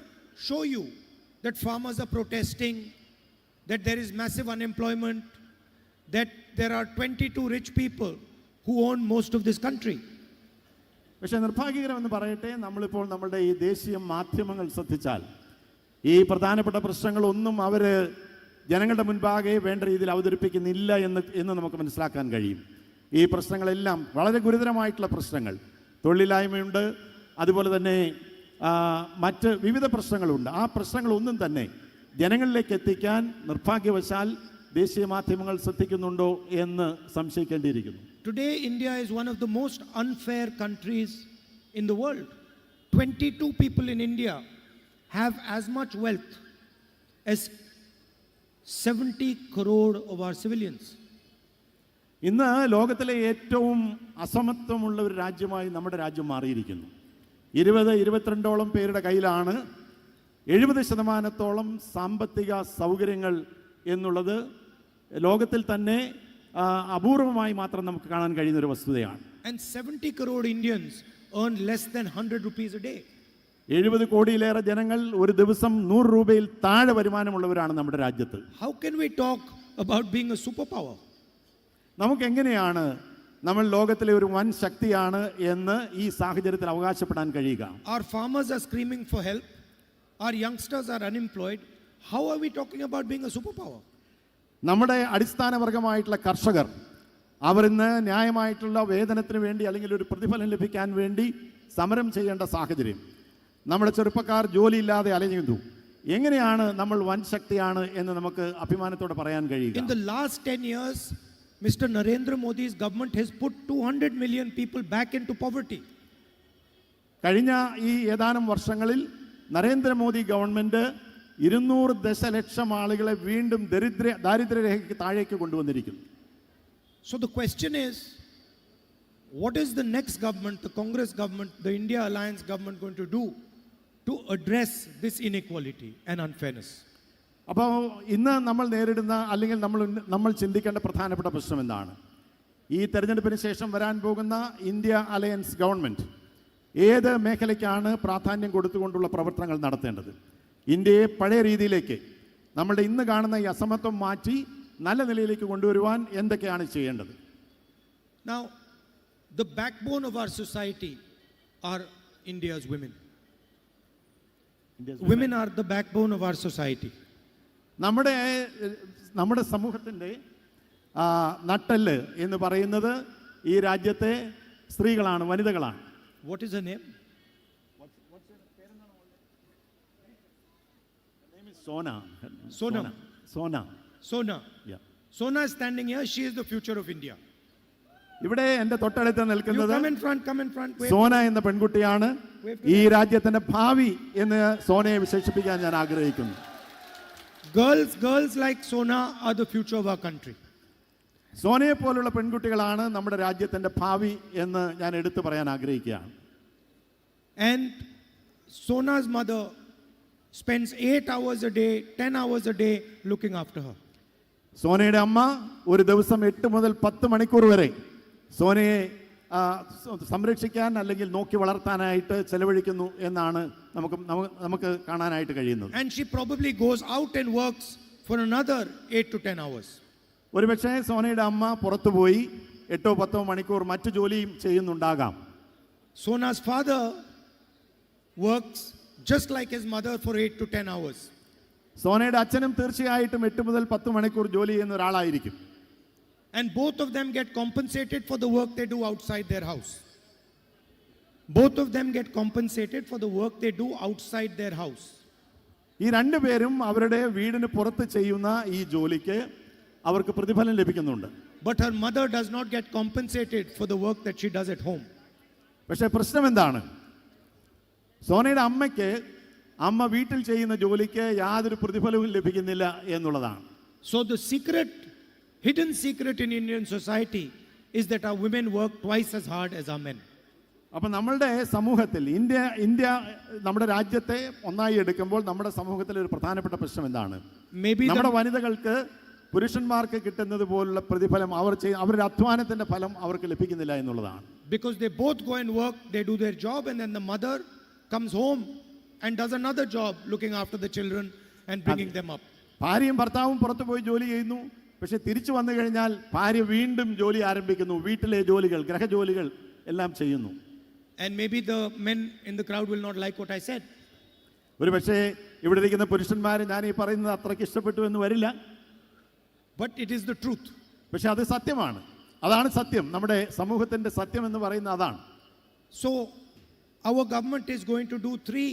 show you that farmers are protesting, that there is massive unemployment, that there are 22 rich people who own most of this country. പക്ഷേ നിർഭാഗ്യകരമെന്ന് പറയട്ടെ, നമ്മളിപ്പോൾ നമ്മുടെ ഈ ദേശീയ മാധ്യമങ്ങൾ ശ്രദ്ധിച്ചാൽ ഈ പ്രധാനപ്പെട്ട പ്രശ്നങ്ങളൊന്നും അവർ ജനങ്ങളുടെ മുൻപാകെ വേണ്ട രീതിയിൽ അവതരിപ്പിക്കുന്നില്ല എന്ന് നമുക്ക് മനസ്സിലാക്കാൻ കഴിയും. ഈ പ്രശ്നങ്ങളെല്ലാം വളരെ ഗുരുതരമായിട്ടുള്ള പ്രശ്നങ്ങൾ, തൊഴിലില്ലായ്മയുണ്ട്, അതുപോലെ തന്നെ മറ്റ് വിവിധ പ്രശ്നങ്ങളുണ്ട്. ആ പ്രശ്നങ്ങളൊന്നും തന്നെ ജനങ്ങളിലേക്ക് എത്തിക്കാൻ നിർഭാഗ്യവശാൽ ദേശീയ മാധ്യമങ്ങൾ ശ്രദ്ധിക്കുന്നുണ്ടോ എന്ന് സംശയിക്കേണ്ടിയിരിക്കുന്നു. Today, India is one of the most unfair countries in the world. 22 people in India have as much wealth as 70 crore of our civilians. ഇന്ന് ലോകത്തിലെ ഏറ്റവും അസമത്വമുള്ള ഒരു രാജ്യമായി നമ്മുടെ രാജ്യം മാറിയിരിക്കുന്നു. 20-22 പേരുടെ കയ്യിലാണ് 70% സാമ്പത്തിക സൗകര്യങ്ങൾ എന്നുള്ളത് ലോകത്തിൽ തന്നെ അപൂർവമായി മാത്രം നമുക്ക് കാണാൻ കഴിയുന്ന ഒരു വസ്തുതയാണ്. And 70 crore Indians earn less than 100 rupees a day. 70 കോടിയിലേറെ ജനങ്ങൾ ഒരു ദിവസം 100 രൂപയിൽ താഴെ വരുമാനമുള്ളവരാണ് നമ്മുടെ രാജ്യത്ത്. How can we talk about being a superpower? നമുക്കെങ്ങനെയാണ് നമ്മൾ ലോകത്തിലെ ഒരു വൻ ശക്തിയാണ് എന്ന് ഈ സാഹചര്യത്തിൽ അവകാശപ്പെടാൻ കഴിയുക? Our farmers are screaming for help. Our youngsters are unemployed. How are we talking about being a superpower? നമ്മുടെ അടിസ്ഥാനവർഗമായിട്ടുള്ള കർഷകർ അവർ ഇന്ന് ന്യായമായിട്ടുള്ള വേതനത്തിന് വേണ്ടി അല്ലെങ്കിൽ ഒരു പ്രതിഫലം ലഭിക്കാൻ വേണ്ടി സമരം ചെയ്യേണ്ട സാഹചര്യം. നമ്മുടെ ചെറുപ്പക്കാർ ജോലിയില്ലാതെ അലയുന്നു. എങ്ങനെയാണ് നമ്മൾ വൻ ശക്തിയാണ് എന്ന് നമുക്ക് അഭിമാനത്തോടെ പറയാൻ കഴിയുക? In the last 10 years, Mr. Narendra Modi's government has put 200 million people back into poverty. കഴിഞ്ഞ ഈ ഏതാനും വർഷങ്ങളിൽ നരേന്ദ്രമോദി ഗവൺമെന്റ് 200 ദശലക്ഷം ആളുകളെ വീണ്ടും ദാരിദ്ര്യരേഖയ്ക്ക് താഴേക്ക് കൊണ്ടുവന്നിരിക്കുന്നു. So the question is, what is the next government, the Congress government, the India Alliance government going to do to address this inequality and unfairness? അപ്പോൾ ഇന്ന് നമ്മൾ നേരിടുന്ന അല്ലെങ്കിൽ നമ്മൾ ചിന്തിക്കേണ്ട പ്രധാനപ്പെട്ട പ്രശ്നം എന്താണ്? ഈ തെരഞ്ഞെടുപ്പിന് ശേഷം വരാൻ പോകുന്ന ഇന്ത്യ അലയൻസ് ഗവൺമെൻറ് ഏത് മേഖലയ്ക്കാണ് പ്രാധാന്യം കൊടുത്തുകൊണ്ടുള്ള പ്രവർത്തനങ്ങൾ നടത്തേണ്ടത്? ഇന്ത്യയെ പഴയ രീതിയിലേക്ക്, നമ്മളുടെ ഇന്ന് കാണുന്ന ഈ അസമത്വം മാറ്റി നല്ല നിലയിലേക്ക് കൊണ്ടുവരുവാൻ എന്തൊക്കെയാണ് ചെയ്യേണ്ടത്? Now, the backbone of our society are India's women. Women are the backbone of our society. നമ്മുടെ സമൂഹത്തിൻ്റെ നട്ടെല്ല് എന്ന് പറയുന്നത് ഈ രാജ്യത്തെ സ്ത്രീകളാണ്, വനിതകളാണ്. What is her name? Sona. Sonam. Sona. Sona. Yeah. Sona is standing here. She is the future of India. ഇവിടെ എൻ്റെ തൊട്ടടുത്ത് You നിൽക്കുന്നത് come in front, come in front. Wait. Sona എന്ന പെൺകുട്ടിയാണ്. ഈ രാജ്യത്തിന്റെ ഭാവി എന്ന് സോനയെ വിശേഷിപ്പിക്കാൻ ഞാൻ ആഗ്രഹിക്കുന്നു. Girls like Sona are the future of our country. സോനയെ പോലുള്ള പെൺകുട്ടികളാണ് നമ്മുടെ രാജ്യത്തിന്റെ ഭാവി എന്ന് ഞാൻ എടുത്തു പറയാൻ ആഗ്രഹിക്കുകയാണ്. And Sona's mother spends 8 hours a day, 10 hours a day looking after her. സോനയുടെ അമ്മ ഒരു ദിവസം 8 മുതൽ 10 മണിക്കൂർ വരെ സോനയെ സംരക്ഷിക്കാൻ അല്ലെങ്കിൽ നോക്കി വളർത്താനായിട്ട് ചെലവഴിക്കുന്നു എന്നാണ് നമുക്ക് കാണാനായിട്ട് കഴിയുന്നത്. And she probably goes out and works for another 8 to 10 hours. ഒരുപക്ഷെ സോനയുടെ അമ്മ പുറത്തുപോയി 8-10 മണിക്കൂർ മറ്റു ജോലിയും ചെയ്യുന്നുണ്ടാകാം. Sona's father works just like his mother for 8 to 10 hours. സോനയുടെ അച്ഛനും തീർച്ചയായിട്ടും 8 മുതൽ 10 മണിക്കൂർ ജോലി ചെയ്യുന്ന ഒരാളായിരിക്കും. And both of them get compensated for the work they do outside their house. Both of them get compensated for the work they do outside their house. ഈ രണ്ടുപേരും അവരുടെ വീടിന് പുറത്ത് ചെയ്യുന്ന ഈ ജോലിക്ക് അവർക്ക് പ്രതിഫലം ലഭിക്കുന്നുണ്ട്. But her mother does not get compensated for the work that she does at home. പക്ഷേ പ്രശ്നം എന്താണ്? സോനയുടെ അമ്മയ്ക്ക് അമ്മ വീട്ടിൽ ചെയ്യുന്ന ജോലിക്ക് യാതൊരു പ്രതിഫലവും ലഭിക്കുന്നില്ല എന്നുള്ളതാണ്. So the hidden secret in Indian society is that our women work twice as hard as our men. അപ്പം നമ്മളുടെ സമൂഹത്തിൽ ഇന്ത്യ നമ്മുടെ രാജ്യത്തെ ഒന്നായി എടുക്കുമ്പോൾ നമ്മുടെ സമൂഹത്തിൽ ഒരു പ്രധാനപ്പെട്ട പ്രശ്നം എന്താണ്? നമ്മുടെ വനിതകൾക്ക് പുരുഷന്മാർക്ക് കിട്ടുന്നത് പോലുള്ള പ്രതിഫലം അവരുടെ അധ്വാനത്തിന്റെ ഫലം അവർക്ക് ലഭിക്കുന്നില്ല എന്നുള്ളതാണ്. Because they both go and work, they do their job, and then the mother comes home and does another job looking after the children and bringing them up. ഭാര്യയും ഭർത്താവും പുറത്തു പോയി ജോലി ചെയ്യുന്നു. പക്ഷെ തിരിച്ചു വന്നു കഴിഞ്ഞാൽ ഭാര്യ വീണ്ടും ജോലി ആരംഭിക്കുന്നു. വീട്ടിലെ ജോലികൾ, ഗൃഹജോലികൾ എല്ലാം ചെയ്യുന്നു. And maybe the men in the crowd will not like what I said. ഒരു പക്ഷേ ഇവിടെ ഇരിക്കുന്ന പുരുഷന്മാർ ഞാൻ ഈ പറയുന്നത് അത്രയ്ക്ക് ഇഷ്ടപ്പെട്ടു എന്ന് വരില്ല. But it is the truth. പക്ഷെ അത് സത്യമാണ്. അതാണ് സത്യം. നമ്മുടെ സമൂഹത്തിന്റെ സത്യം എന്ന് പറയുന്നത് അതാണ്. So our government is going to do 3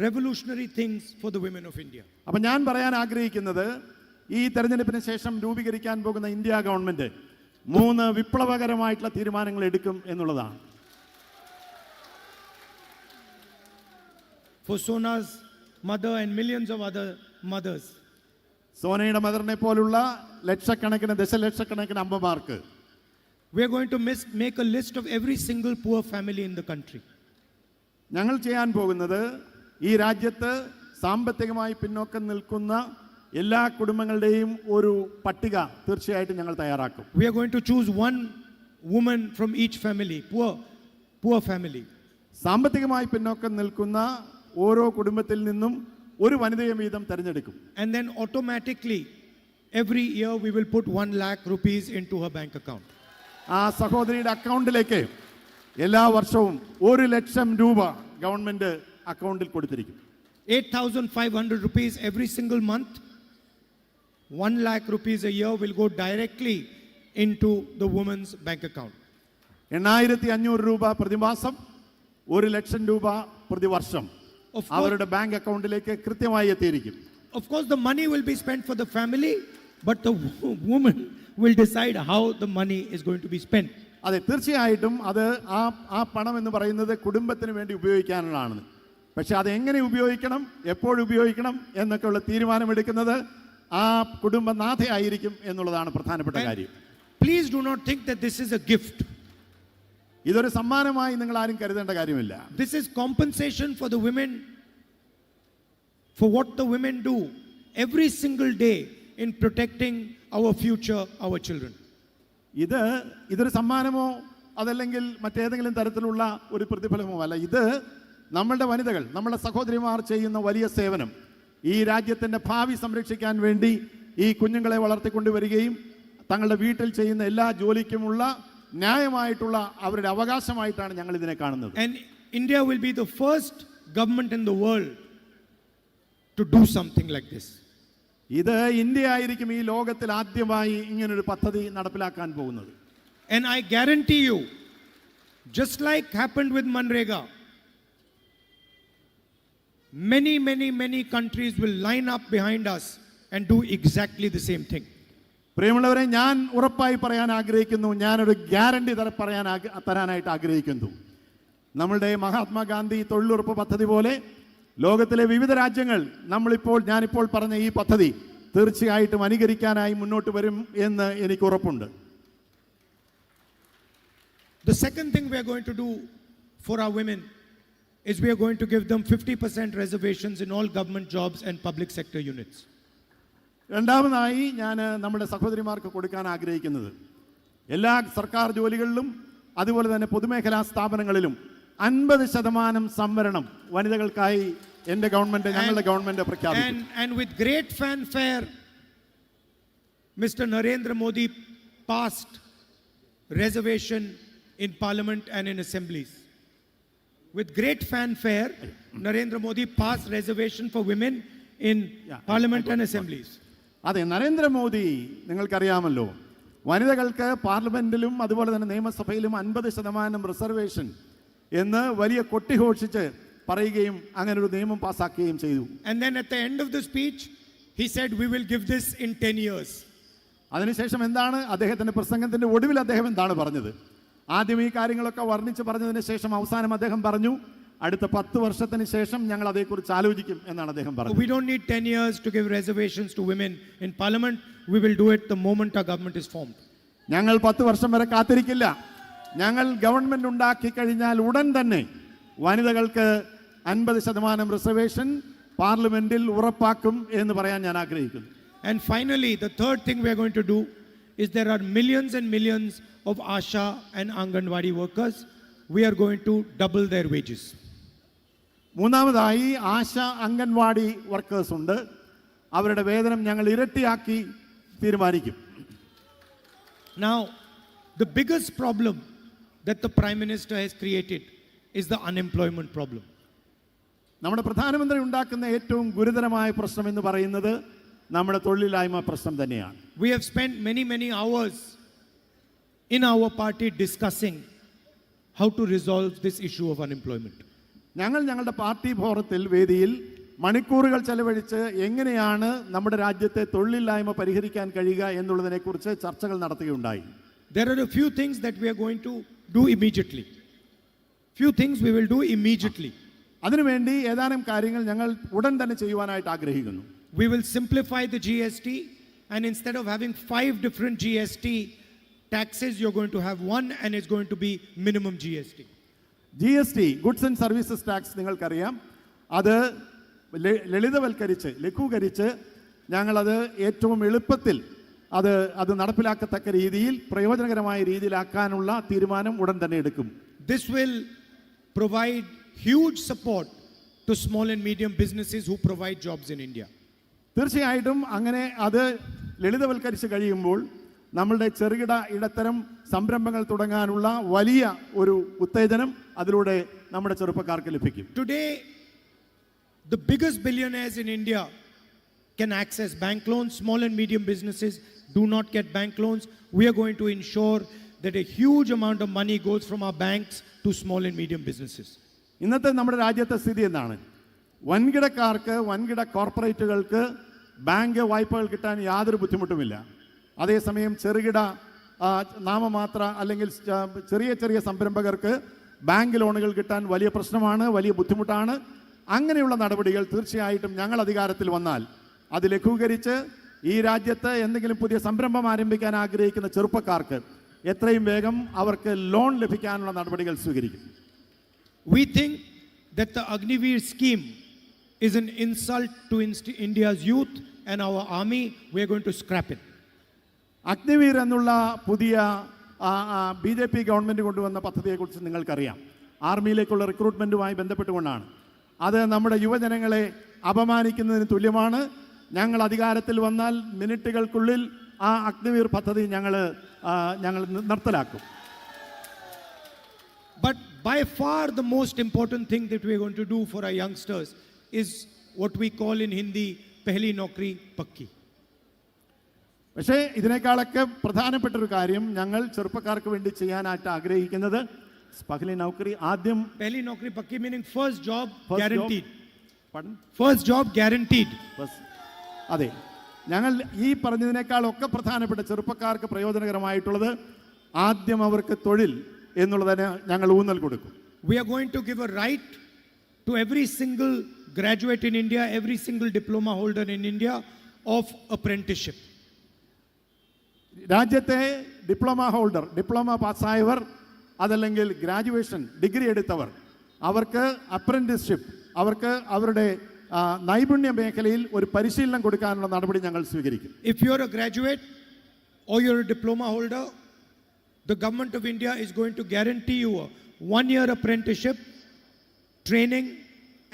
revolutionary things for the women of India. അപ്പം ഞാൻ പറയാൻ ആഗ്രഹിക്കുന്നത് ഈ തെരഞ്ഞെടുപ്പിന് ശേഷം രൂപീകരിക്കാൻ പോകുന്ന ഇന്ത്യ ഗവൺമെന്റ് 3 വിപ്ലവകരമായിട്ടുള്ള തീരുമാനങ്ങൾ എടുക്കും എന്നുള്ളതാണ്. For Sona's mother and millions of other mothers. സോനയുടെ മദറിനെ പോലുള്ള ലക്ഷക്കണക്കിന് ദശലക്ഷക്കണക്കിന് അമ്മമാർക്ക് We are going to make a list of every single poor family in the country. ഞങ്ങൾ ചെയ്യാൻ പോകുന്നത് ഈ രാജ്യത്ത് സാമ്പത്തികമായി പിന്നോക്കം നിൽക്കുന്ന എല്ലാ കുടുംബങ്ങളുടെയും ഒരു പട്ടിക തീർച്ചയായിട്ടും ഞങ്ങൾ തയ്യാറാക്കും. We are going to choose one woman from each family, poor family. സാമ്പത്തികമായി പിന്നോക്കം നിൽക്കുന്ന ഓരോ കുടുംബത്തിൽ നിന്നും ഒരു വനിതയെ വീതം തിരഞ്ഞെടുക്കും. And then automatically every year we will put 1 lakh rupees into her bank account. ആ സഹോദരിയുടെ അക്കൗണ്ടിലേക്ക് എല്ലാ വർഷവും 1 ലക്ഷം രൂപ ഗവൺമെന്റ് അക്കൗണ്ടിൽ കൊടുത്തിരിക്കും. 8,500 rupees every single month. 1 lakh rupees a year will go directly into the woman's bank account. 8,500 രൂപ പ്രതിമാസം, 1 ലക്ഷം രൂപ പ്രതിവർഷം അവരുടെ ബാങ്ക് അക്കൗണ്ടിലേക്ക് കൃത്യമായി എത്തിയിരിക്കും. Of course, the money will be spent for the family, but the woman will decide how the money is going to be spent. അതെ, തീർച്ചയായിട്ടും അത് ആ പണം എന്ന് പറയുന്നത് കുടുംബത്തിന് വേണ്ടി ഉപയോഗിക്കാനുള്ളതാണ്. പക്ഷെ അത് എങ്ങനെ ഉപയോഗിക്കണം, എപ്പോഴുപയോഗിക്കണം എന്നൊക്കെയുള്ള തീരുമാനമെടുക്കുന്നത് ആ കുടുംബനാഥയായിരിക്കും എന്നുള്ളതാണ് പ്രധാനപ്പെട്ട കാര്യം. Please do not think that this is a gift. ഇതൊരു സമ്മാനമായി നിങ്ങൾ ആരും കരുതേണ്ട കാര്യമില്ല. This is compensation for the women, for what the women do every single day in protecting our future, our children. ഇതൊരു സമ്മാനമോ അതല്ലെങ്കിൽ മറ്റേതെങ്കിലും തരത്തിലുള്ള ഒരു പ്രതിഫലമോ അല്ല. ഇത് നമ്മളുടെ വനിതകൾ, നമ്മുടെ സഹോദരിമാർ ചെയ്യുന്ന വലിയ സേവനം. ഈ രാജ്യത്തിൻ്റെ ഭാവി സംരക്ഷിക്കാൻ വേണ്ടി ഈ കുഞ്ഞുങ്ങളെ വളർത്തിക്കൊണ്ടുവരികയും തങ്ങളുടെ വീട്ടിൽ ചെയ്യുന്ന എല്ലാ ജോലിക്കുമുള്ള ന്യായമായിട്ടുള്ള അവരുടെ അവകാശമായിട്ടാണ് ഞങ്ങൾ ഇതിനെ കാണുന്നത്. And India will be the first government in the world to do something like this. ഇത് ഇന്ത്യ ആയിരിക്കും ഈ ലോകത്തിൽ ആദ്യമായി ഇങ്ങനൊരു പദ്ധതി നടപ്പിലാക്കാൻ പോകുന്നത്. And I guarantee you, just like happened with Manrega, many countries will line up behind us and do exactly the same thing. പ്രിയമുള്ളവരെ, ഞാൻ ഉറപ്പായി പറയാൻ ആഗ്രഹിക്കുന്നു, ഞാനൊരു ഗ്യാരണ്ടി തരാനായിട്ട് ആഗ്രഹിക്കുന്നു. നമ്മളുടെ മഹാത്മാഗാന്ധി തൊഴിലുറപ്പ് പദ്ധതി പോലെ ലോകത്തിലെ വിവിധ രാജ്യങ്ങൾ ഞാനിപ്പോൾ പറഞ്ഞ ഈ പദ്ധതി തീർച്ചയായിട്ടും അനുകരിക്കാനായി മുന്നോട്ട് വരും എന്ന് എനിക്ക് ഉറപ്പുണ്ട്. The second thing we are going to do for our women is we are going to give them 50% reservations in all government jobs and public sector units. രണ്ടാമതായി ഞാൻ നമ്മുടെ സഹോദരിമാർക്ക് കൊടുക്കാൻ ആഗ്രഹിക്കുന്നത് എല്ലാ സർക്കാർ ജോലികളിലും അതുപോലെ തന്നെ പൊതുമേഖലാ സ്ഥാപനങ്ങളിലും 50% സംവരണം വനിതകൾക്കായി എൻ്റെ ഗവൺമെന്റ്, ഞങ്ങളുടെ ഗവൺമെന്റ് പ്രഖ്യാപിച്ചു. And with great fanfare, Mr. Narendra Modi passed reservation in parliament and in assemblies. With great fanfare, Narendra Modi passed reservation for women in parliament and assemblies. അതെ, നരേന്ദ്രമോദി നിങ്ങൾക്കറിയാമല്ലോ, വനിതകൾക്ക് പാർലമെന്റിലും അതുപോലെ തന്നെ നിയമസഭയിലും 50% റിസർവേഷൻ എന്ന് വലിയ കൊട്ടിഘോഷിച്ച് പറയുകയും അങ്ങനെ ഒരു നിയമം പാസാക്കുകയും ചെയ്തു. And then at the end of the speech, he said, we will give this in 10 years. അതിനുശേഷം എന്താണ് അദ്ദേഹത്തിന്റെ പ്രസംഗത്തിന്റെ ഒടുവിൽ അദ്ദേഹം എന്താണ് പറഞ്ഞത്? ആദ്യം ഈ കാര്യങ്ങളൊക്കെ വർണ്ണിച്ച് പറഞ്ഞതിന് ശേഷം അവസാനം അദ്ദേഹം പറഞ്ഞു, അടുത്ത 10 വർഷത്തിന് ശേഷം ഞങ്ങൾ അതേക്കുറിച്ച് ആലോചിക്കും എന്നാണ് അദ്ദേഹം പറഞ്ഞത്. We don't need 10 years to give reservations to women in parliament. We will do it the moment our government is formed. ഞങ്ങൾ 10 വർഷം വരെ കാത്തിരിക്കില്ല. ഞങ്ങൾ ഗവൺമെന്റ് ഉണ്ടാക്കി കഴിഞ്ഞാൽ ഉടൻ തന്നെ വനിതകൾക്ക് 50% റിസർവേഷൻ പാർലമെന്റിൽ ഉറപ്പാക്കും എന്ന് പറയാൻ ഞാൻ ആഗ്രഹിക്കുന്നു. And finally, the third thing we are going to do is there are millions and millions of Asha and Anganwadi workers. We are going to double their wages. മൂന്നാമതായി ആശ അംഗൻവാടി വർക്കേഴ്സ് ഉണ്ട്. അവരുടെ വേതനം ഞങ്ങൾ ഇരട്ടിയാക്കി തീരുമാനിക്കും. Now, the biggest problem that the Prime Minister has created is the unemployment problem. നമ്മുടെ പ്രധാനമന്ത്രി ഉണ്ടാക്കുന്ന ഏറ്റവും ഗുരുതരമായ പ്രശ്നം എന്ന് പറയുന്നത് നമ്മുടെ തൊഴിലില്ലായ്മ പ്രശ്നം തന്നെയാണ്. We have spent many hours in our party discussing how to resolve this issue of unemployment. ഞങ്ങളുടെ പാർട്ടി ഫോറത്തിൽ വേദിയിൽ മണിക്കൂറുകൾ ചെലവഴിച്ച് എങ്ങനെയാണ് നമ്മുടെ രാജ്യത്തെ തൊഴിലില്ലായ്മ പരിഹരിക്കാൻ കഴിയുക എന്നുള്ളതിനെക്കുറിച്ച് ചർച്ചകൾ നടത്തുകയുണ്ടായി. There are a few things that we are going to do immediately. Few things we will do immediately. അതിനുവേണ്ടി ഏതാനും കാര്യങ്ങൾ ഞങ്ങൾ ഉടൻ തന്നെ ചെയ്യുവാനായിട്ട് ആഗ്രഹിക്കുന്നു. We will simplify the GST, and instead of having 5 different GST taxes, you're going to have one, and it's going to be minimum GST. GST, goods and services tax, നിങ്ങൾക്കറിയാം, അത് ലഘൂകരിച്ച് ഞങ്ങളത് ഏറ്റവും എളുപ്പത്തിൽ അത് നടപ്പിലാക്കത്തക്ക രീതിയിൽ പ്രയോജനകരമായ രീതിയിലാക്കാനുള്ള തീരുമാനം ഉടൻ തന്നെ എടുക്കും. This will provide huge support to small and medium businesses who provide jobs in India. തീർച്ചയായിട്ടും അങ്ങനെ അത് ലളിതവൽക്കരിച്ച് കഴിയുമ്പോൾ നമ്മളുടെ ചെറുകിട ഇടത്തരം സംരംഭങ്ങൾ തുടങ്ങാനുള്ള വലിയ ഒരു ഉത്തേജനം അതിലൂടെ നമ്മുടെ ചെറുപ്പക്കാർക്ക് ലഭിക്കും. Today, the biggest billionaires in India can access bank loans. Small and medium businesses do not get bank loans. We are going to ensure that a huge amount of money goes from our banks to small and medium businesses. ഇന്നത്തെ നമ്മുടെ രാജ്യത്തെ സ്ഥിതി എന്താണ്? വൻകിട കോർപ്പറേറ്റുകൾക്ക് bank വായ്പകൾ കിട്ടാൻ യാതൊരു ബുദ്ധിമുട്ടുമില്ല. അതേസമയം ചെറുകിട നാമമാത്ര അല്ലെങ്കിൽ ചെറിയ സംരംഭകർക്ക് ബാങ്ക് ലോണുകൾ കിട്ടാൻ വലിയ പ്രശ്നമാണ്, വലിയ ബുദ്ധിമുട്ടാണ്. അങ്ങനെയുള്ള നടപടികൾ തീർച്ചയായിട്ടും ഞങ്ങൾ അധികാരത്തിൽ വന്നാൽ അത് ലഘൂകരിച്ച് ഈ രാജ്യത്ത് എന്തെങ്കിലും പുതിയ സംരംഭം ആരംഭിക്കാൻ ആഗ്രഹിക്കുന്ന ചെറുപ്പക്കാർക്ക് എത്രയും വേഗം അവർക്ക് ലോൺ ലഭിക്കാനുള്ള നടപടികൾ സ്വീകരിക്കും. We think that the Agniveer scheme is an insult to India's youth and our army, we are going to scrap it. Agniveer എന്നുള്ള പുതിയ ബി ജെ പി ഗവൺമെൻറ് കൊണ്ടുവന്ന പദ്ധതിയെക്കുറിച്ച് നിങ്ങൾക്കറിയാം. ആർമിയിലേക്കുള്ള റിക്രൂട്ട്മെൻറ്റുമായി ബന്ധപ്പെട്ടുകൊണ്ടാണ്. അത് നമ്മുടെ യുവജനങ്ങളെ അപമാനിക്കുന്നതിന് തുല്യമാണ്. ഞങ്ങൾ അധികാരത്തിൽ വന്നാൽ മിനിറ്റുകൾക്കുള്ളിൽ ആ അഗ്നിവീർ പദ്ധതി ഞങ്ങൾ നിർത്തലാക്കും. But by far the most important thing that we are going to do for our youngsters is what we call in Hindi, pehli naukri pakki. പക്ഷേ ഇതിനേക്കാളൊക്കെ പ്രധാനപ്പെട്ടൊരു കാര്യം ഞങ്ങൾ ചെറുപ്പക്കാർക്ക് വേണ്ടി ചെയ്യാനായിട്ട് ആഗ്രഹിക്കുന്നത് പഹ്ലി നൗക്കറി ആദ്യം Pehli naukri pakki meaning first job guaranteed. Pardon? First job guaranteed. അതെ, ഞങ്ങൾ ഈ പറഞ്ഞതിനേക്കാളൊക്കെ പ്രധാനപ്പെട്ട ചെറുപ്പക്കാർക്ക് പ്രയോജനകരമായിട്ടുള്ളത് ആദ്യം അവർക്ക് തൊഴിൽ എന്നുള്ളതിന് ഞങ്ങൾ ഊന്നൽ കൊടുക്കും. We are going to give a right to every single graduate in India, every single diploma holder in India of apprenticeship. രാജ്യത്തെ ഡിപ്ലോമ ഹോൾഡർ, ഡിപ്ലോമ പാസ്സായവർ, അതല്ലെങ്കിൽ ഗ്രാജുവേഷൻ ഡിഗ്രി എടുത്തവർ, അവർക്ക് അപ്രന്റീസ്ഷിപ്പ്, അവർക്ക് അവരുടെ നൈപുണ്യ മേഖലയിൽ ഒരു പരിശീലനം കൊടുക്കാനുള്ള നടപടി ഞങ്ങൾ സ്വീകരിക്കും. If you are a graduate or you are a diploma holder, the government of India is going to guarantee you a 1-year apprenticeship, training